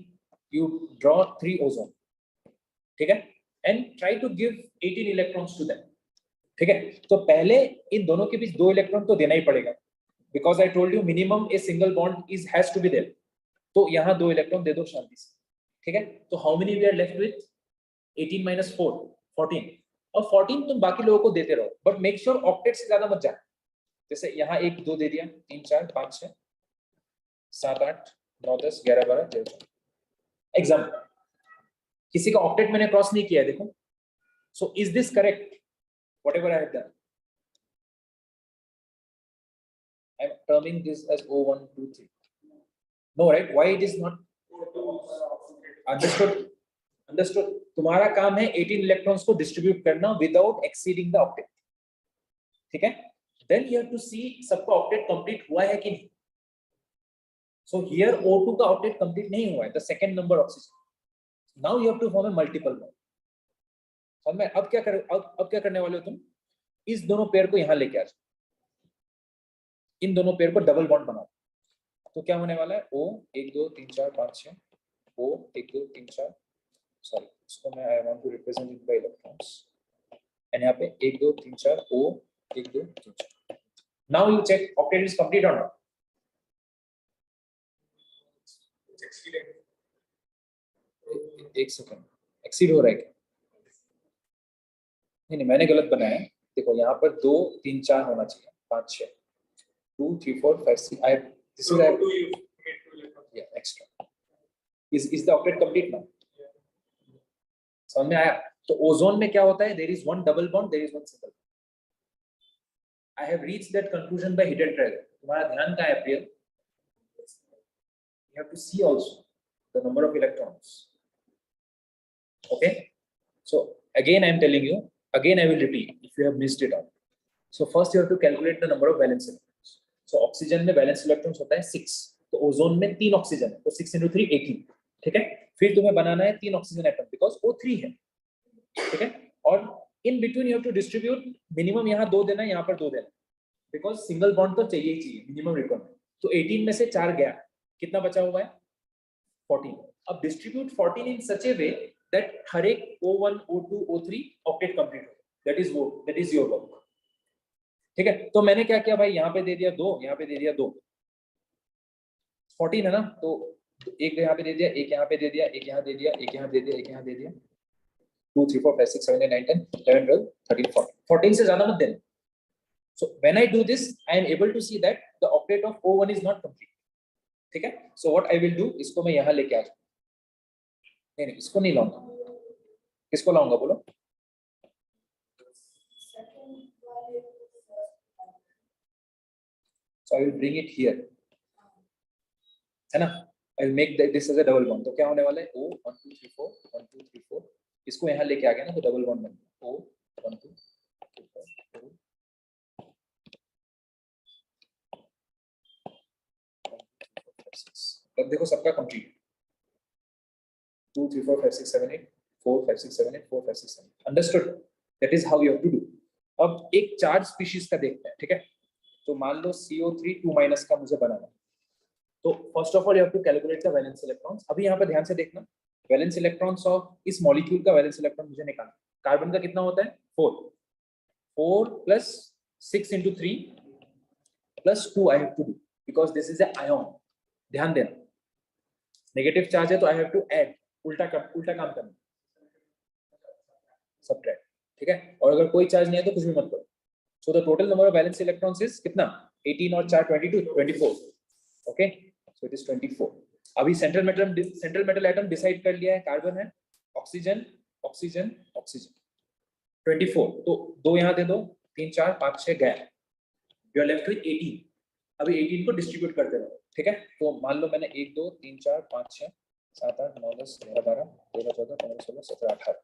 You draw 3 ozone, ठीक है, and try to give 18 electrons to them, ठीक है. तो पहले इन दोनों के बीच 2 इलेक्ट्रॉन तो देना ही पड़ेगा, because I told you minimum a single bond is has to be there. तो यहाँ 2 इलेक्ट्रॉन दे दो शांति से, ठीक है. तो how many we are left with? 18 minus 4 14, और 14 तुम बाकी लोगों को देते रहो, but make sure ऑक्टेट से ज्यादा मत जाना. जैसे यहाँ 1 2 दे दिया, 3 4 5 6 7 8 9 10 11 12 13. एग्जाम्पल, किसी का ऑक्टेट मैंने क्रॉस नहीं किया है, देखो. So is this correct? Whatever I have done, I am terming this as O1 2 3. No, right? Why it is not? Understood. Understood. तुम्हारा काम है 18 इलेक्ट्रॉन्स को डिस्ट्रीब्यूट करना विदाउट एक्सीडिंग द ऑक्टेट, ठीक है. देन यू हैव टू सी सबका octet complete हुआ है कि नहीं. सो हियर O2 का ऑक्टेट कंप्लीट नहीं हुआ है, the second number oxygen. Now you have to form a multiple bond. समझ में? अब क्या करने वाले हो तुम? इस दोनों पेयर को यहां लेके आ जाओ, इन दोनों पेयर को डबल बॉन्ड बनाओ. तो क्या होने वाला है? O 1 2 3 4 5 6, O 1 2 3 4, सॉरी इसको मैं I want to represent it by electrons, and यहाँ पे 1 2 3 4 O 1 2 3 4. Now you check octet is complete और नॉट. एक सेकंड, एक्सीड हो रहा है क्या? नहीं, मैंने गलत बनाया है. देखो यहाँ पर 2 3 4 होना चाहिए, 5 6 2 3 4 5 6. I this is yeah extra. Is the octet complete now? समझ में आया? तो ओजोन में क्या होता है? There is one double bond, there is one single. I have reached that conclusion by hidden trail. तुम्हारा ध्यान कहाँ है Priyal? You have to see also the number of electrons. Okay, so again I am telling you, again I will repeat if you have missed it out. So first you have to calculate the number of valence electrons. So oxygen में valence electrons होता है 6, तो ozone में 3 oxygen है, तो 6 into 3 18, ठीक है. फिर तुम्हें बनाना है 3 ऑक्सीजन एटम, बिकॉज O3 है, ठीक है. और in between you have to distribute, minimum यहाँ 2 देना, यहाँ पर 2 देना, बिकॉज सिंगल बॉन्ड तो चाहिए ही चाहिए, मिनिमम रिक्वायरमेंट. तो 18 में से 4 गया, कितना बचा हुआ है? 14. अब distribute 14 in such A way that हर एक O1 O2 O3 octet complete हो. that is your work, ठीक है. तो मैंने क्या किया भाई, यहाँ पे दे दिया 2, यहाँ पे दे दिया 2, 14 है ना, तो एक यहाँ पे दे दिया, एक यहाँ पे दे दिया, एक यहाँ दे दिया, एक यहाँ दे दिया, एक यहाँ दे दिया. 2 3 4 5 6 7 8 9 10 11 12 13 14. 14 से ज्यादा मत देना. So when I do this, I am able to see that the octet of O1 is not complete, ठीक है. So what I will do, इसको मैं यहाँ लेके आ जाऊँ. नहीं, इसको नहीं लाऊंगा. किसको लाऊंगा बोलो? So I will bring it here, है ना. I will make this as a double bond. तो क्या होने वाला है? O 1 2 3 4 1 2 3 4. इसको यहाँ लेके आ गया ना, तो डबल बॉन्ड बन गया. O 1 2 3 4 6. अब देखो सबका complete. 2 3 4 5 6 7 8 4 5 6 7 8 4 5 6 7 understood that is how you have to do अब एक चार्ज स्पीशीज का देखते हैं ठीक है तो मान लो CO3 2- का मुझे बनाना है तो first of all you have to calculate the valence electrons अभी यहाँ पे ध्यान से देखना वैलेंस इलेक्ट्रॉन्स ऑफ इस मॉलिक्यूल का वैलेंस इलेक्ट्रॉन मुझे निकालना कार्बन का कितना होता है 4 plus 6 into 3 plus 2 I have to do because this is a ion ध्यान देना नेगेटिव चार्ज है तो आई हैव टू ऐड उल्टा काम करना सबट्रैक्ट ठीक है और अगर कोई चार्ज नहीं है तो कुछ भी मत करो so the total number of valence electrons is कितना 18 और 4 22 24 ओके सो इट इज 24 अभी सेंट्रल मेटल एटम डिसाइड कर लिया है कार्बन है ऑक्सीजन ऑक्सीजन ऑक्सीजन 24 तो दो यहाँ दे दो 3 4 5 6 गया यू आर लेफ्ट विद 18 अभी 18 को डिस्ट्रीब्यूट करते रहो ठीक है तो मान लो मैंने 1 2 3 4 5 6 7 8 9 10 11 12 13 14 15 16 17 18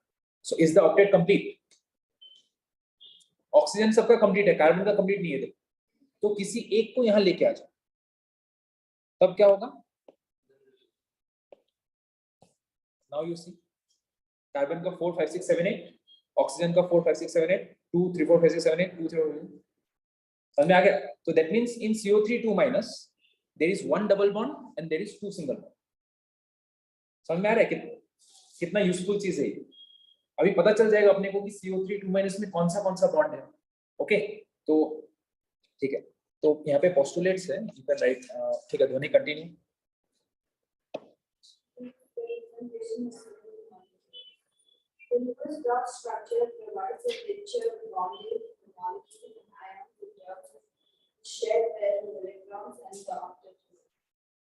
so is the octet complete oxygen सबका कंप्लीट है कार्बन का कंप्लीट नहीं है देखो तो किसी एक को यहाँ लेके आ जाओ तब क्या होगा नाउ यू सी कार्बन का 4 5 6 7 8 ऑक्सीजन का 4 5 6 7 8 2 3 4 5 6 7 8 2 3 4 समझ में आ गया तो that means in CO3 2- there is one double bond and there is two single bond समझ में आ रहा है कितना यूजफुल चीज है ये अभी पता चल जाएगा अपने को कि CO3 2- में कौन सा बॉन्ड है ओके तो ठीक है तो यहाँ पे पोस्टुलेट्स है यू कैन राइट ठीक है ध्वनि continue The Lewis dot structure provides a picture of bonding the molecule and ions in terms of shared pair of electrons and the octet.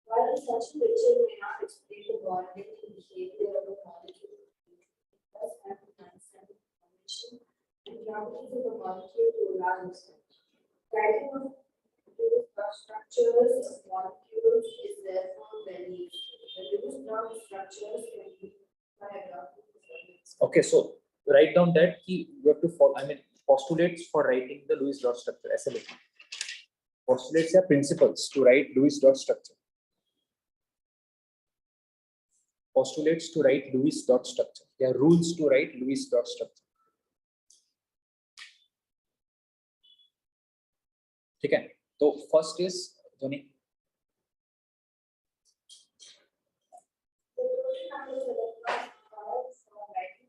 While such a picture may not explain the bonding and behavior of a molecule, it does have to understand the formation and properties of the molecule to a large extent. Writing of Lewis dot structures of molecules is therefore very useful. The Lewis dot structures can be biographical. Okay, so write down that key you have to follow. I mean, postulates for writing the Lewis dot structure. ऐसे लिखो. Postulates are principles to write Lewis dot structure. Postulates to write Lewis dot structure. There are rules to write Lewis dot structure. ठीक है. तो first is Dhoni.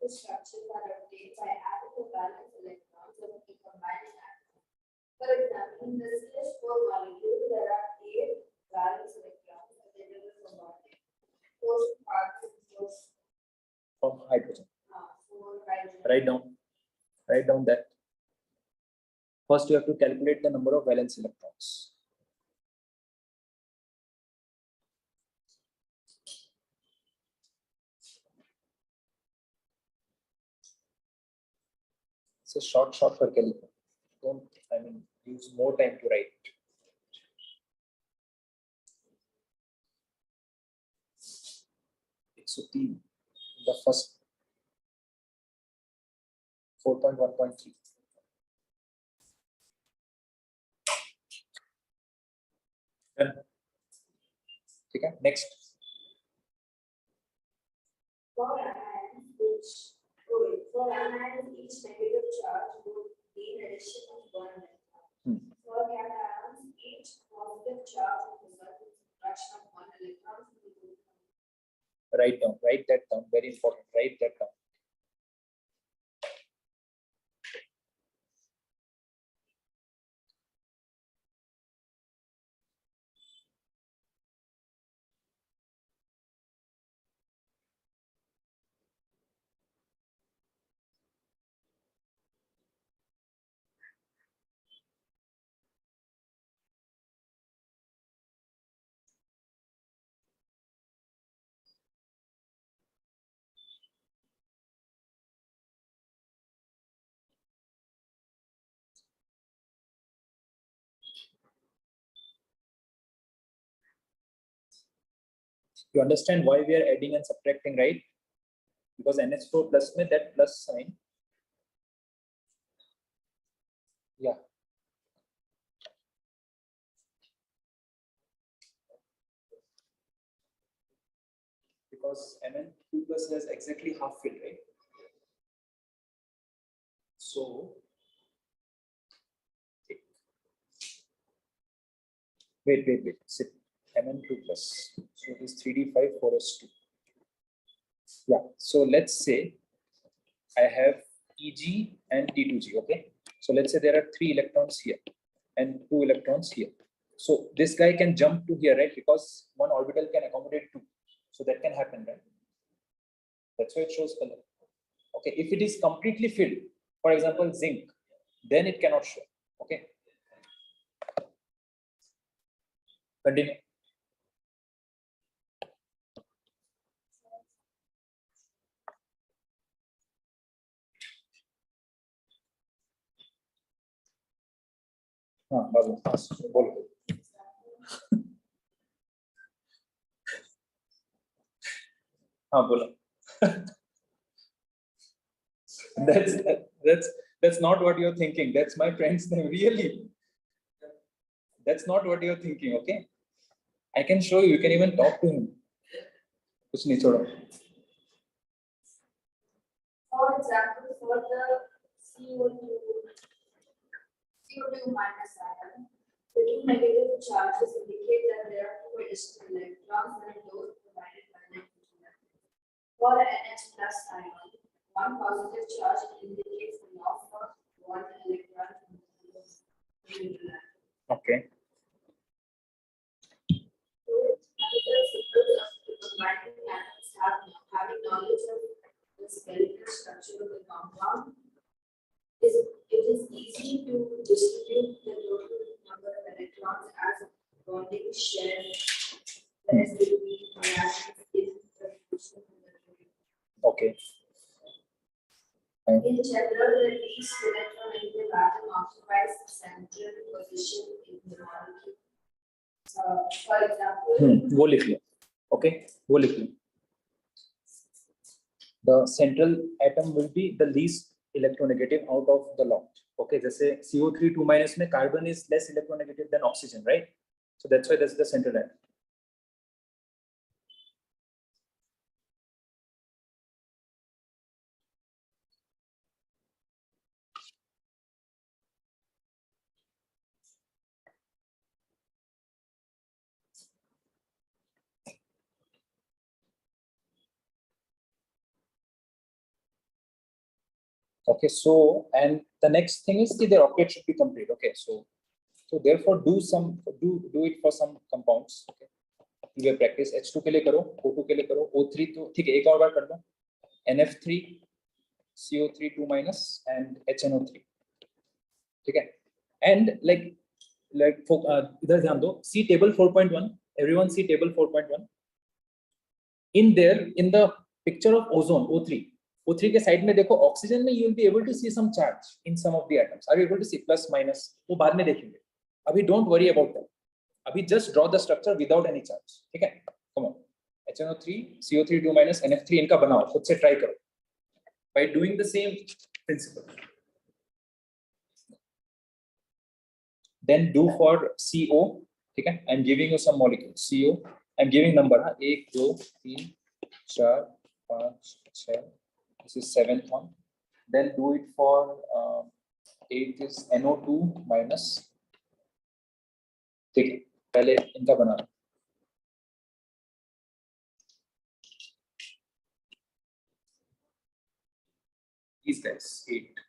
The structures are obtained by adding the valence electrons of the combining atom. For example, in the CH4 molecule, there are 8 valence electrons available for bonding. Those particles From hydrogen. for hydrogen. Write down that. First, you have to calculate the number of valence electrons. So short करके लिखो. Don't, I mean, use more time to write. It's 3. The first 4.1.3. ठीक है. Next. For anions, each negative charge would gain addition of 1 electron. For cations, each positive charge would result in subtraction of 1 electron from the group. Write that down. Very important. Write that down. You understand why we are adding and subtracting, right? Because NH4 plus में that plus sign. Yeah. Because Mn2 plus has exactly half filled, right? So wait. Sit. Mn2 plus. So it is 3d5 4s2. Yeah. So let's say I have Eg and T2g. Okay. So let's say there are 3 electrons here and 2 electrons here. So this guy can jump to here, right? Because one orbital can accommodate 2. So that can happen, right? That's why it shows color. Okay. If it is completely filled, for example, zinc, then it cannot show. Okay. Continue. हाँ बाबू बोलो हाँ बोलो that's that's not what you're thinking. That's my friend's name. Really, that's not what you're thinking. Okay, I can show you. You can even talk to him. कुछ नहीं छोड़ो. For example, for the CO2 minus atom, the two negative charges indicate that there are 2 additional electrons than those provided by the nitrogen. For NH plus ion, one positive charge indicates the loss of 1 electron from the neutral atom. Okay. So, other symbols of the combining atoms having knowledge of the skeletal structure of the compound, it is easy to distribute the total number of electrons as bonding share that is between the atoms in the fusion of the group. Okay. In general, the least electronegative atom occupies the central position in the molecule. For example, वो लिख लो. Okay, वो लिख लो. The central atom will be the least electronegative out of the lot. Okay, जैसे CO3 2 minus में carbon is less electronegative than oxygen, right? So that's why that's the central atom. Okay, so and the next thing is that the octet should be complete. Okay, so therefore do it for some compounds. Okay, you will practice H2 के लिए करो, O2 के लिए करो, O3 तो ठीक है एक और बार कर लो. NF3, CO3 2 minus and HNO3. ठीक है, and like इधर ध्यान दो. See table 4.1. Everyone see table 4.1. In there, in the picture of ozone O3. O3 के साइड में देखो ऑक्सीजन में you will be able to see some charge in some of the atoms. Are you able to see plus minus? वो बाद में देखेंगे. अभी don't worry about that. अभी just draw the structure without any charge. ठीक है? Come on. HNO3, CO3 2 minus, NF3 इनका बनाओ. खुद से try करो. By doing the same principle. Then do for CO. ठीक है? I'm giving you some molecules. CO. I'm giving number. 1, 2, 3, 4, 5, 6. This is 7th one. Then do it for 8 is NO2 minus. ठीक है, पहले इनका बना. These guys 8.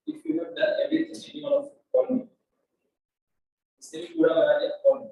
If you have done everything, any one of call me. इससे भी पूरा बना दिया call me.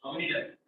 How many done?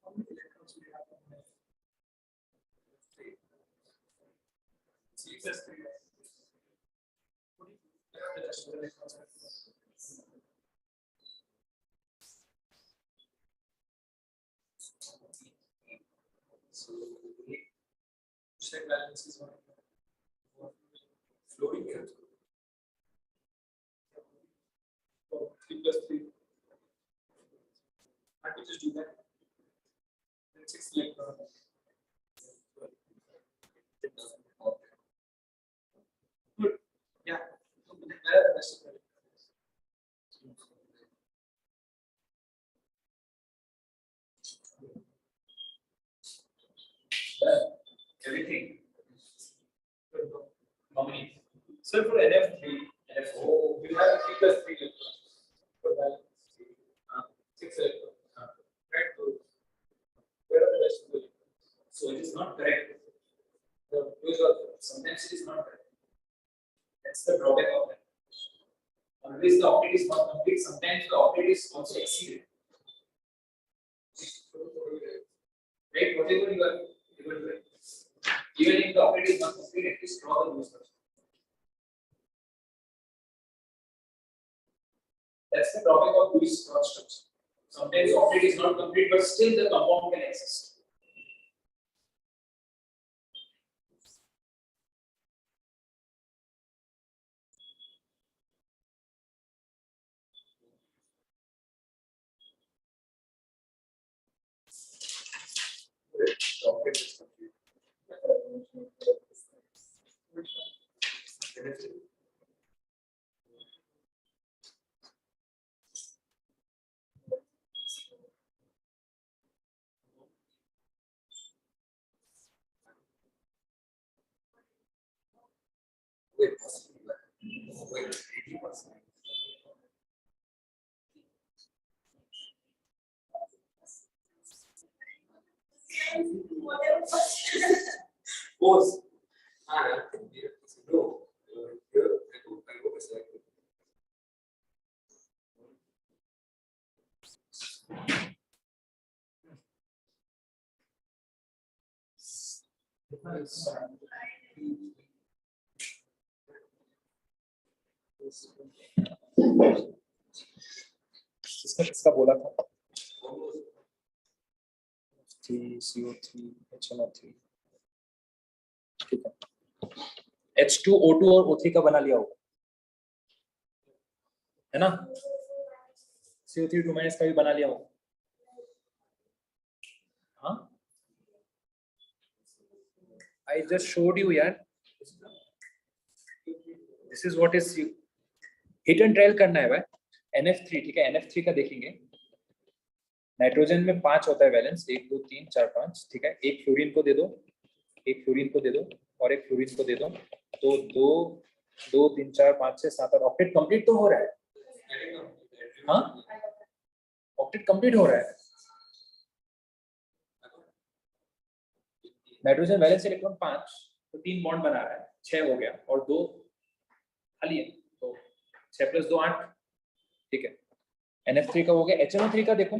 How many electrons do you have on the three? Six as three. What do you think the rest of the electrons are? So check balance is one. Flowing current. just do that. Then 6 electron. Good. Yeah. So then where are the rest of the electrons? Everything. Good. How many? So for NF3, NF4. we have 3 plus 3 electrons. For balance, 6 electrons. Right? So where are the rest of the electrons? So it is not correct. Those are Sometimes it is not correct. That's the drawback of that. Always the octet is not complete. Sometimes the octet is also exceeded. Right? Whatever you are able to write. Even if the octet is not complete, at least draw the Lewis structure. That's the drawback of Lewis structure. Sometimes the octet is not complete, but still the compound can exist. Whatever. किसने किसका बोला था CO3 HNO3 ठीक है H2O2 और O3 का बना लिया होगा है ना CO3 2 का भी बना लिया होगा हाँ I just showed you यार this is what is hit and trial करना है भाई NF3 ठीक है NF3 का देखेंगे नाइट्रोजन में 5 होता है वैलेंस 1 2 3 4 5 ठीक है एक फ्लोरीन को दे दो एक फ्लोरीन को दे दो और एक फ्लोरीन को दे दो तो 2 2 3 4 5 6 7 8 ऑक्टेट कंप्लीट तो हो रहा है हाँ ऑक्टेट कंप्लीट हो रहा है नाइट्रोजन वैलेंस इलेक्ट्रॉन 5 तो 3 बॉन्ड बना रहा है 6 हो गया और 2 खाली है तो 6 + 2 8 ठीक है NF3 का हो गया HNO3 का देखो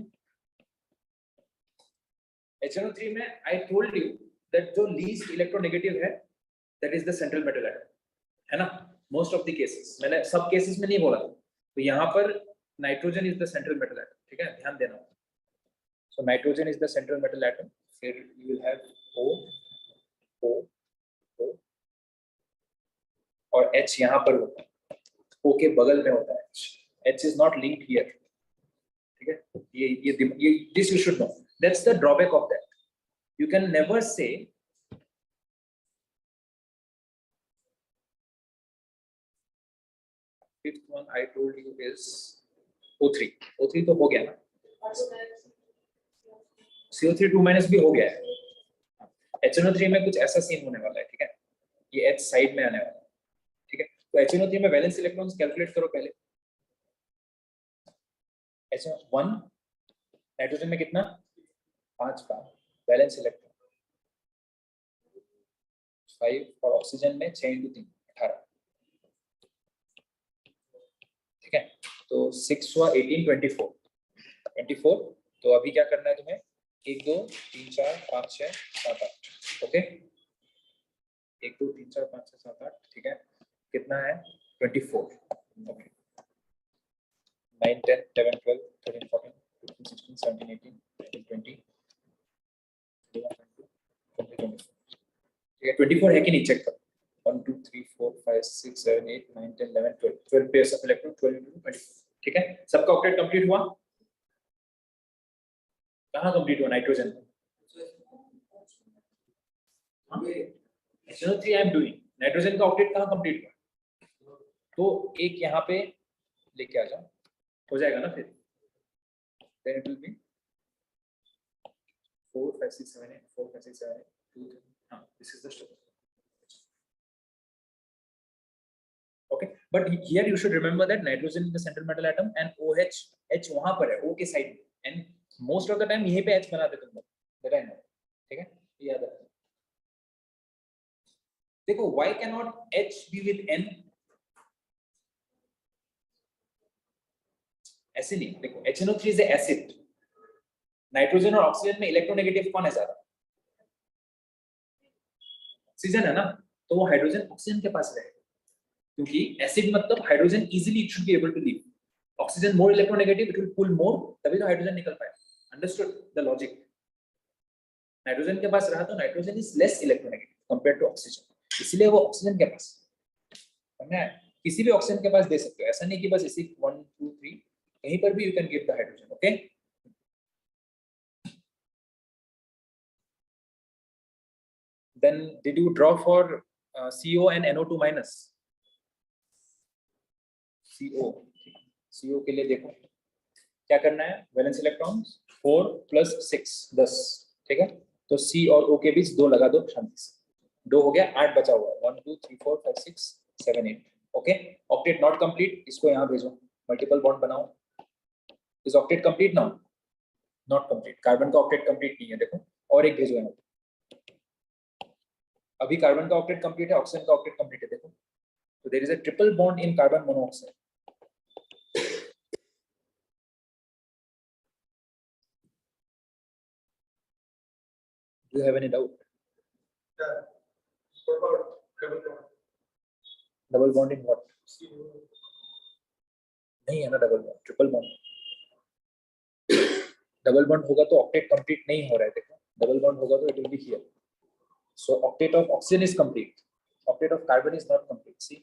HNO3 में I told you that जो least electronegative है that is the central metal atom है ना most of the cases मैंने सब cases में नहीं बोला तो यहाँ पर nitrogen is the central metal atom ठीक है ध्यान देना so nitrogen is the central metal atom फिर you will have O और H यहाँ पर होता है O के बगल में होता है H is not linked here ठीक है ये this you should know that's the drawback of that you can never say fifth one I told you is O3 तो हो गया ना CO3 2- भी हो गया है HNO3 में कुछ ऐसा सीन होने वाला है ठीक है ये H साइड में आने वाला है ठीक है तो HNO3 में वैलेंस इलेक्ट्रॉन्स कैलकुलेट करो पहले H1 नाइट्रोजन में कितना 5 का वैलेंस इलेक्ट्रॉन 5 और ऑक्सीजन में 6 × 3 18 ठीक है तो 6 हुआ 18 24 तो अभी क्या करना है तुम्हें 1 2 3 4 5 6 7 8 ओके 1 2 3 4 5 6 7 8 ठीक है कितना है 24 ओके 9 10 11 12 13 14 15 16 17 18 19 20 ठीक है 24 है कि नहीं चेक करो 1 2 3 4 5 6 7 8 9 10 11 12 पेयर्स ऑफ इलेक्ट्रॉन 12 × 24 ठीक है सबका ऑक्टेट कंप्लीट हुआ कहाँ कंप्लीट हुआ nitrogen? HNO3 I am doing, nitrogen का ऑक्टेट कहाँ कंप्लीट हुआ? तो एक यहाँ पे लेके आ जाओ, हो जाएगा ना फिर। Then it will be 4 5 6 7 8 4 5 6 7 8 2 3. हाँ, this is the structure. Okay, but here you should remember that nitrogen is the central metal atom and OH, H वहाँ पर है, O के साइड में, and most of the time यहीं पे H बनाते तुम लोग, that I know, ठीक है, ये याद रखना। देखो, why cannot H be with N? ऐसे नहीं, देखो HNO3 is a acid, nitrogen और ऑक्सीजन में इलेक्ट्रोनेगेटिव कौन है ज्यादा? ऑक्सीजन है ना, तो वो हाइड्रोजन ऑक्सीजन के पास रहेगा, क्योंकि एसिड मतलब hydrogen easily it should be able to leave, oxygen more electronegative, it will pull more, तभी तो हाइड्रोजन निकल पाएगा। Understood the logic? नाइट्रोजन के पास रहा तो nitrogen is less electronegative compare to oxygen, इसलिए वो ऑक्सीजन के पास, समझा है? किसी भी ऑक्सीजन के पास दे सकते हो, ऐसा नहीं कि बस इसी 1 2 3 कहीं पर भी you can give the hydrogen. Okay, then did you draw for CO and NO2 minus? CO के लिए देखो क्या करना है, वैलेंस इलेक्ट्रॉन 4 + 6 10, ठीक है, तो C और O के बीच 2 लगा दो शांति से, 2 हो गया, 8 बचा हुआ, 1 2 3 4 5 6 7 8। ओके, ऑक्टेट नॉट कंप्लीट, इसको यहाँ भेजो, मल्टीपल बॉन्ड बनाओ। Is octet complete now? Not complete, carbon का ऑक्टेट कंप्लीट नहीं है, देखो और एक भेजो यहाँ। अभी कार्बन का ऑक्टेट कंप्लीट है, ऑक्सीजन का ऑक्टेट कंप्लीट है, देखो, तो there is a triple bond in carbon monoxide. Do you have any doubt? Yeah. What about double bond? Double bond in what? नहीं है ना double bond, triple bond. Double bond होगा तो octet complete नहीं हो रहा है, देखो, डबल बॉन्ड होगा तो it will be here. So octet of oxygen is complete, octet of carbon is not complete, see,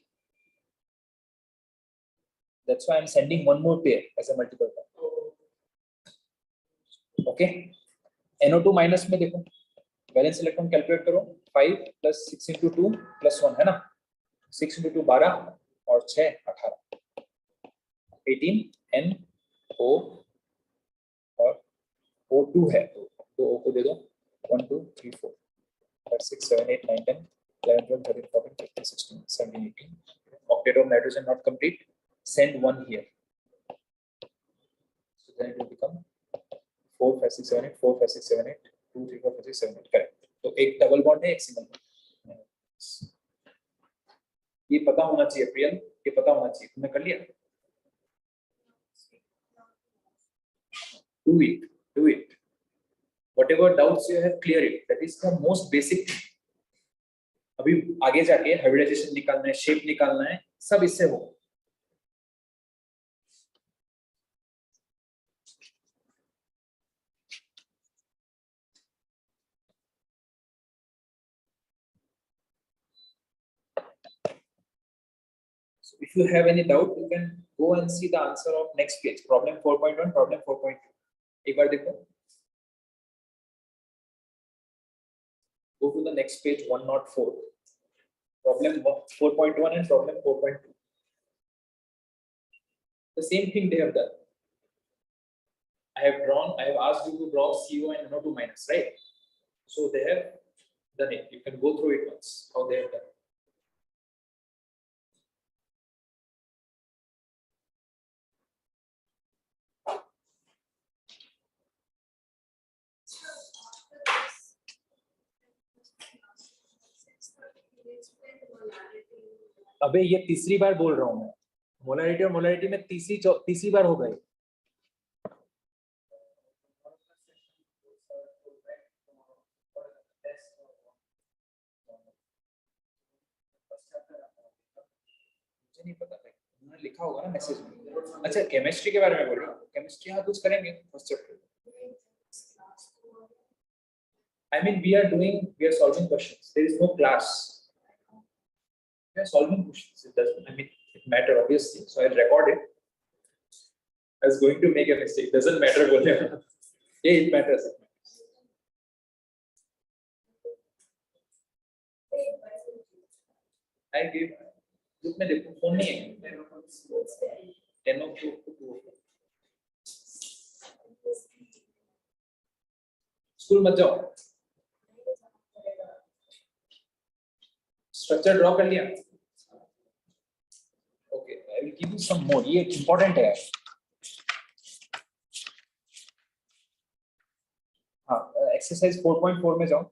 that's why I'm sending one more pair as a multiple bond. Okay, NO2 minus में देखो, valence electron calculate करो, 5 + 6 × 2 + 1 है ना, 6 × 2 12 और 6 18, 18 NO और O2 है, तो O को दे दो, 1 2 3 4 5 6 7 8 9 10 11 12 13 14 15 16 17 18, octet of nitrogen not complete, send 1 here, so then it will become 4 5 6 7 8 4 5 6 7 8 2 3 4 5 6 7 8, correct. तो एक डबल बॉन्ड है, एक सिंगल बॉन्ड, ये पता होना चाहिए प्रियल, ये पता होना चाहिए, तुमने कर लिया? do it, whatever doubts you have, clear it, that is the most basic thing। अभी आगे जाके हाइब्रिडाइजेशन निकालना है, शेप निकालना है, सब इससे हो। So if you have any doubt, you can go and see the answer of next page, problem 4.1, problem 4.2, एक बार देखो, go to the next page 104, problem 4.1 and problem 4.2, the same thing they have done. I have asked you to draw CO and NO2 minus, right? So they have done it, you can go through it once, how they have done. अबे ये तीसरी बार बोल रहा हूं मैं, molarity और molarity में तीसरी बार हो गई। मुझे नहीं पता है, उन्होंने लिखा होगा ना मैसेज में। अच्छा, केमिस्ट्री के बारे में बोल रहा हूँ, केमिस्ट्री हाँ कुछ करेंगे first chapter. I mean we are solving questions, there is no class, we are solving questions, it doesn't, I mean it matter obviously, so I'll record it. I was going to make a mistake, doesn't matter बोलने वाला, Yeah, it matters. I gave group में देखो phone नहीं है 10 of 2 school मत जाओ structure draw कर लिया okay I will give you some more ये इंपॉर्टेंट है हाँ एक्सरसाइज 4.4 में जाओ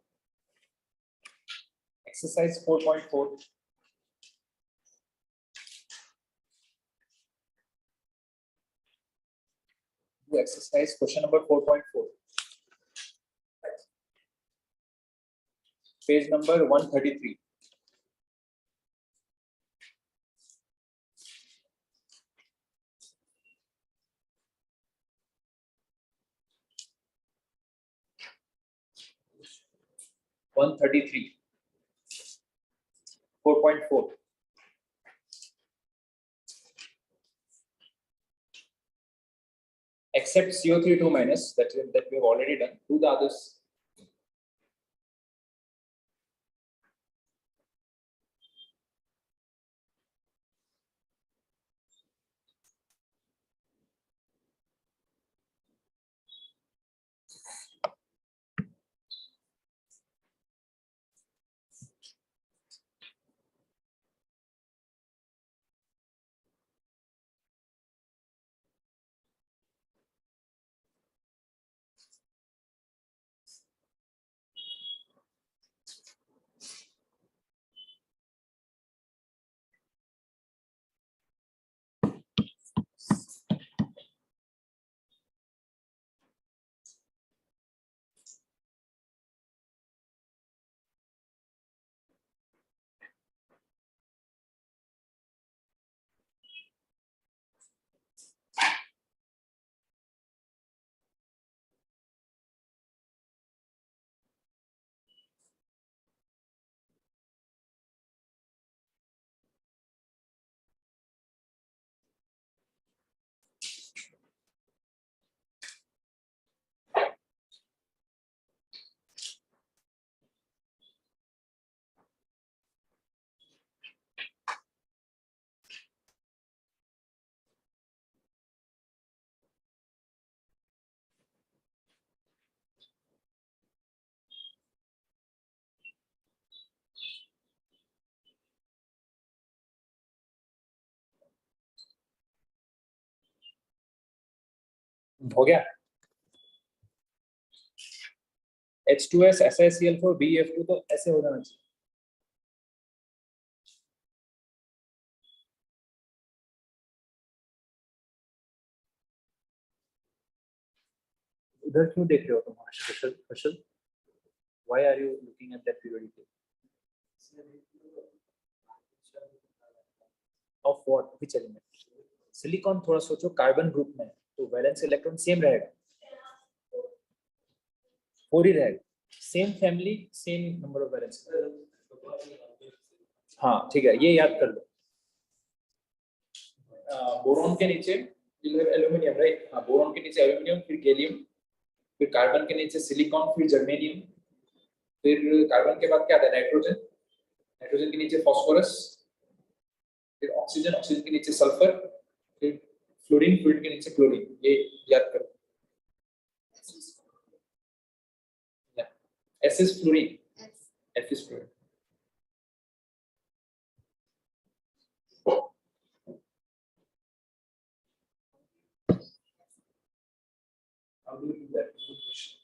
exercise 4.4 exercise question number 4.4 page number 133 133 4.4 except CO3 2 minus that we have already done. Do the others. हो गया H2S SiCl4 BF2 तो ऐसे हो जाना चाहिए उधर क्यों देख रहे हो तुम Harshal why are you looking at that periodic of what which element silicon थोड़ा सोचो कार्बन ग्रुप में तो वैलेंस इलेक्ट्रॉन सेम रहेगा 4 ही रहेगा same family same number of valence हाँ ठीक है ये याद कर लो बोरॉन के नीचे एल्यूमिनियम राइट हाँ बोरॉन के नीचे एल्यूमिनियम फिर गैलियम फिर कार्बन के नीचे सिलिकॉन फिर जर्मेनियम फिर कार्बन के बाद क्या आता है नाइट्रोजन नाइट्रोजन के नीचे फास्फोरस फिर ऑक्सीजन ऑक्सीजन के नीचे सल्फर फिर फ्लोरीन फ्लोरीन के नीचे क्लोरीन ये याद करो S is fluorine F is fluorine How do you do that? Good question.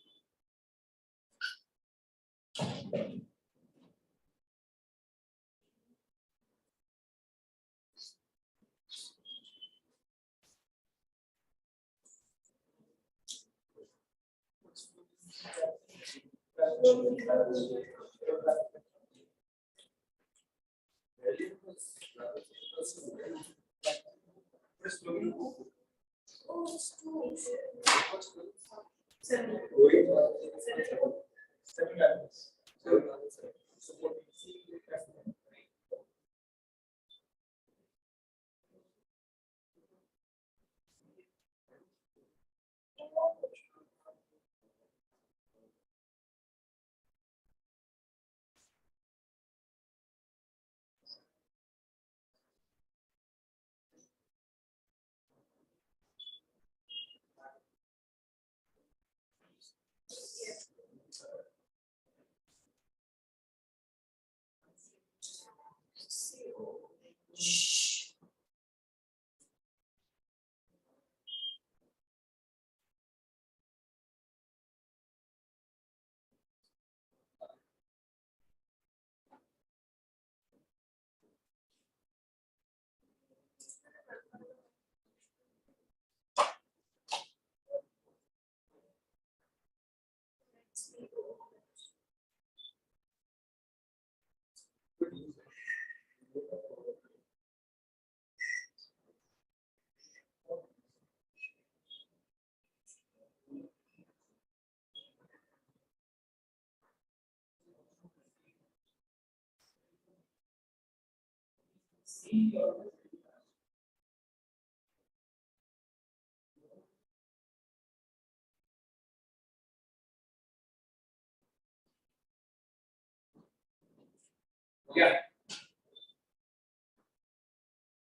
Yeah.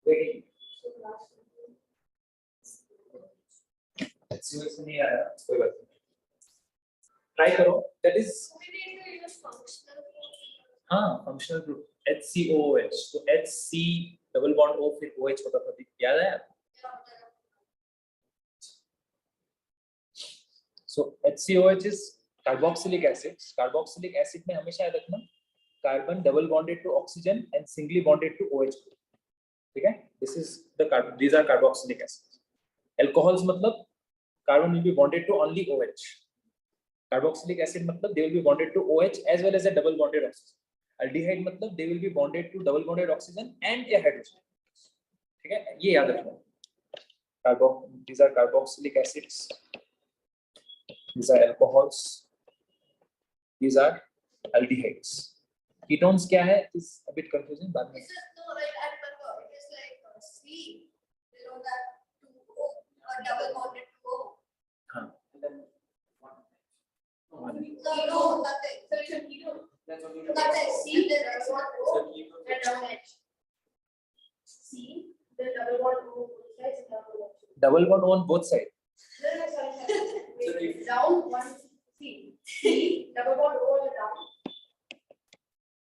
Waiting. HCOH नहीं आया कोई बात नहीं ट्राई करो that is हाँ functional group HCOOH तो HC डबल बॉन्ड O फिर OH होता था याद है so HCOH is carboxylic acid में हमेशा याद रखना carbon double bonded to oxygen and singly bonded to OH ठीक है this is the carbon these are carboxylic acids alcohols मतलब carbon will be bonded to only OH carboxylic acid मतलब they will be bonded to OH as well as a double bonded oxygen aldehyde मतलब they will be bonded to double bonded oxygen and a hydrogen ठीक है ये याद रखना carbo these are carboxylic acids these are alcohols these are aldehydes ketones क्या है is a bit confusing बाद में This is no right at the top. It is like C below that 2O or double bonded to O. हाँ No, nothing. So it's a ketone. That's only. Nothing. C then it's not O So keep it. and down H. C then double bond O both sides and double bond. double bond on both sides No, sorry. So Wait, keep- down one C. C double bond O on the down.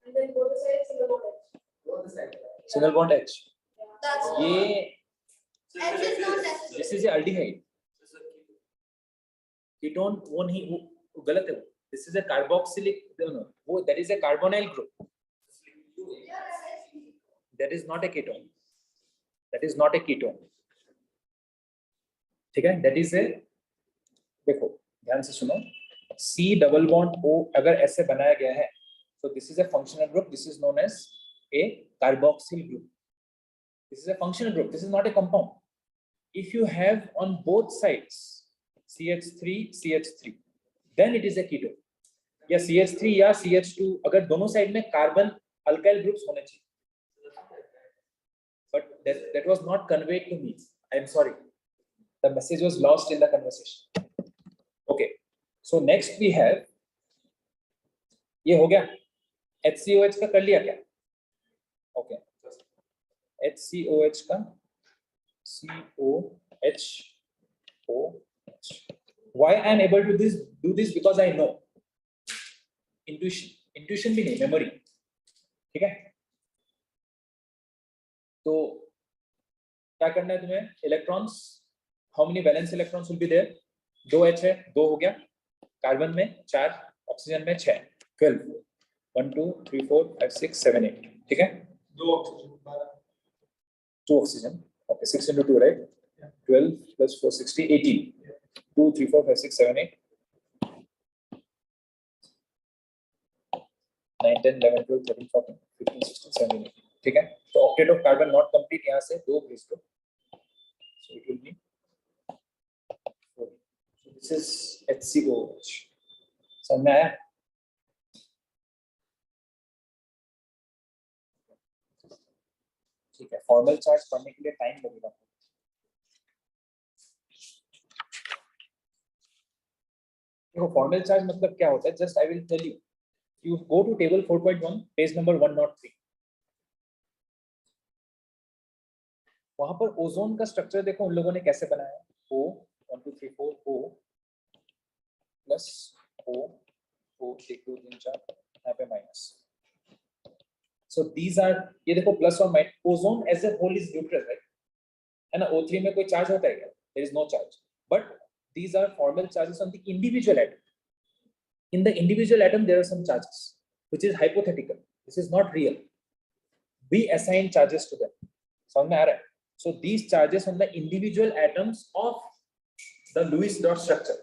And then both the sides single bond H. Both the sides. single bond H Yeah. That's ये H is not necessary. this is a aldehyde ketone वो नहीं वो गलत है this is a carboxylic no वो that is a carbonyl group Yeah, that is. that is not a ketone that is not a ketone ठीक है that is a देखो ध्यान से सुनो C डबल बॉन्ड O अगर ऐसे बनाया गया है so this is a functional group this is known as a carboxyl group this is a functional group this is not a compound if you have on both sides CH3 then it is a ketone या CH3 या CH2 अगर दोनों side में carbon alkyl groups होने चाहिए but that was not conveyed to me I am sorry the message was lost in the conversation okay so next we have ये हो गया HCOH का कर लिया क्या okay HCOH का COH why I am able to do this because I know intuition भी नहीं memory ठीक है तो क्या करना है तुम्हें electrons how many valence electrons will be there 2 H है 2 हो गया कार्बन में 4 ऑक्सीजन में 6 12 1 2 3 4 5 6 7 8 ठीक है 2 oxygen 2 oxygen okay 6 into 2 right 12 plus 4 60 18 2 3 4 5 6 7 8 9 10 11 12 13 14 15 16 17 18 ठीक है तो octet of carbon not complete यहां से 2 भेज दो so it will be 4 so this is HCOH समझ में आया ठीक है फॉर्मल चार्ज पढ़ने के लिए टाइम लगेगा देखो फॉर्मल चार्ज मतलब क्या होता है just I will tell you you go to table 4.1 page number 103 वहां पर ओजोन का स्ट्रक्चर देखो उन लोगों ने कैसे बनाया O 1 2 3 4 O plus O O 1 2 3 4 यहाँ पे माइनस so these are ये देखो प्लस और minus ozone as a whole is neutral right है ना O3 में कोई चार्ज होता है क्या there is no charge but these are formal charges on the individual atom in the individual atom there are some charges which is hypothetical this is not real we assign charges to them समझ में आ रहा है so these charges on the individual atoms of the Lewis dot structure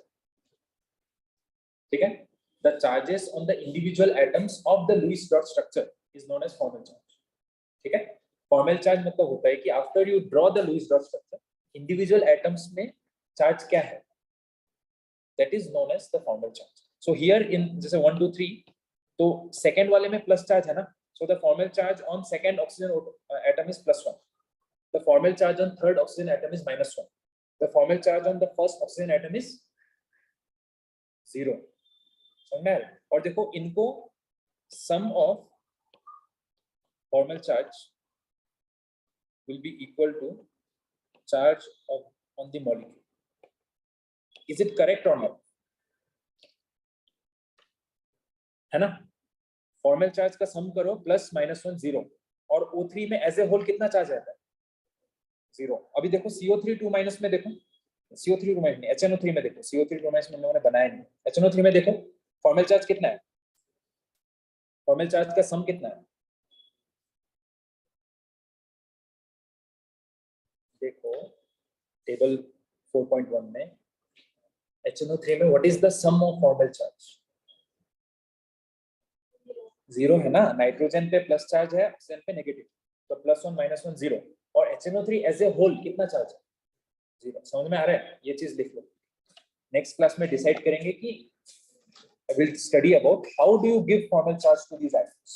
ठीक है the charges on the individual atoms of the Lewis dot structure is known as formal charge ठीक है formal charge मतलब होता है कि after you draw the Lewis dot structure individual atoms में charge क्या है that is known as the formal charge so here in जैसे 1 2 3 तो सेकेंड वाले में प्लस चार्ज है ना So the formal charge on second oxygen atom is +1. The formal charge on third oxygen atom is -1. The formal charge on the first oxygen atom is 0. समझ में आ रहा है? और देखो इनको sum of formal charge will be equal to charge on the molecule. Is it correct or not? है ना? Formal charge का सम करो +-1 0 और O3 में एज ए होल कितना चार्ज रहता है? 0. अभी देखो CO3 2- में देखो, CO3 2- में HNO3 में देखो, CO3 2- में लोगों ने बनाया नहीं, HNO3 में देखो फॉर्मल चार्ज कितना है? फॉर्मल चार्ज का सम कितना है? देखो टेबल 4.1 में HNO3 में what is the sum of formal charge? 0 है ना, नाइट्रोजन पे प्लस चार्ज है, ऑक्सीजन पे नेगेटिव, तो +1 -1 0 और HNO3 एज ए होल कितना चार्ज है? 0. समझ में आ रहा है? ये चीज लिख लो, नेक्स्ट क्लास में डिसाइड करेंगे कि I will study about how do you give formal charge to these atoms.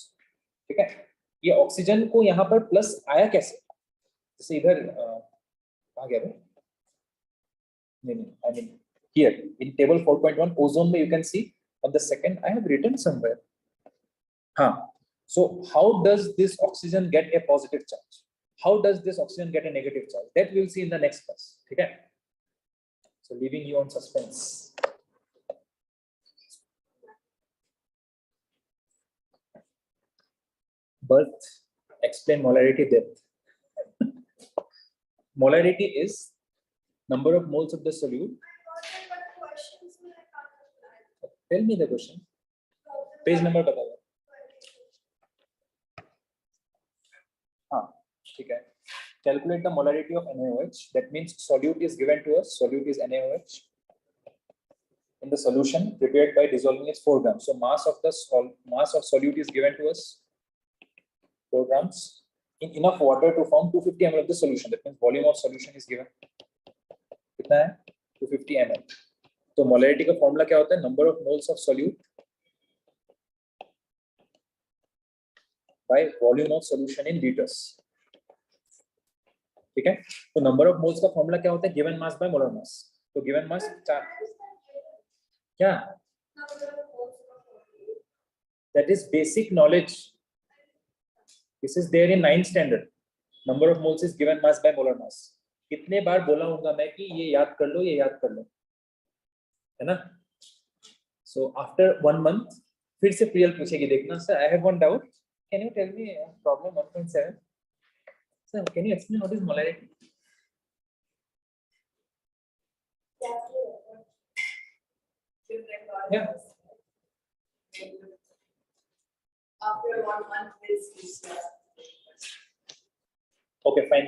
ठीक है, ये ऑक्सीजन को यहाँ पर प्लस आया कैसे? जैसे इधर कहाँ गया भाई? नहीं, I mean here in table 4.1 ozone में you can see on the second I have written somewhere. हाँ, so how does this oxygen get a positive charge? How does this oxygen get a negative charge? That we will see in the next class. ठीक है? So leaving you on suspense. Birth, explain molarity depth. Molarity is number of moles of the solute. Tell me the question. Page number बताओ. हाँ, ठीक है. Calculate the molarity of NaOH. That means solute is given to us. Solute is NaOH in the solution prepared by dissolving its 4 grams. So mass of solute is given to us 4 grams in enough water to form 250 ml of the solution. That means volume of solution is given. कितना है? 250 ml. तो molarity का formula क्या होता है? Number of moles of solute by volume of solution in liters. ठीक है? तो number of moles का फॉर्मूला क्या होता है? Given mass by molar mass. तो given mass क्या? That is basic knowledge. This is there in 9th standard. Number of moles is given mass by molar mass. कितने बार बोला होगा मैं कि ये याद कर लो, ये याद कर लो, है ना? So after 1 month फिर से प्रियल पूछेगी, देखना sir, I have one doubt. Can you tell me problem 1.7? Sir, can you explain what is molarity? Yeah. After 1 month, this is Okay, fine.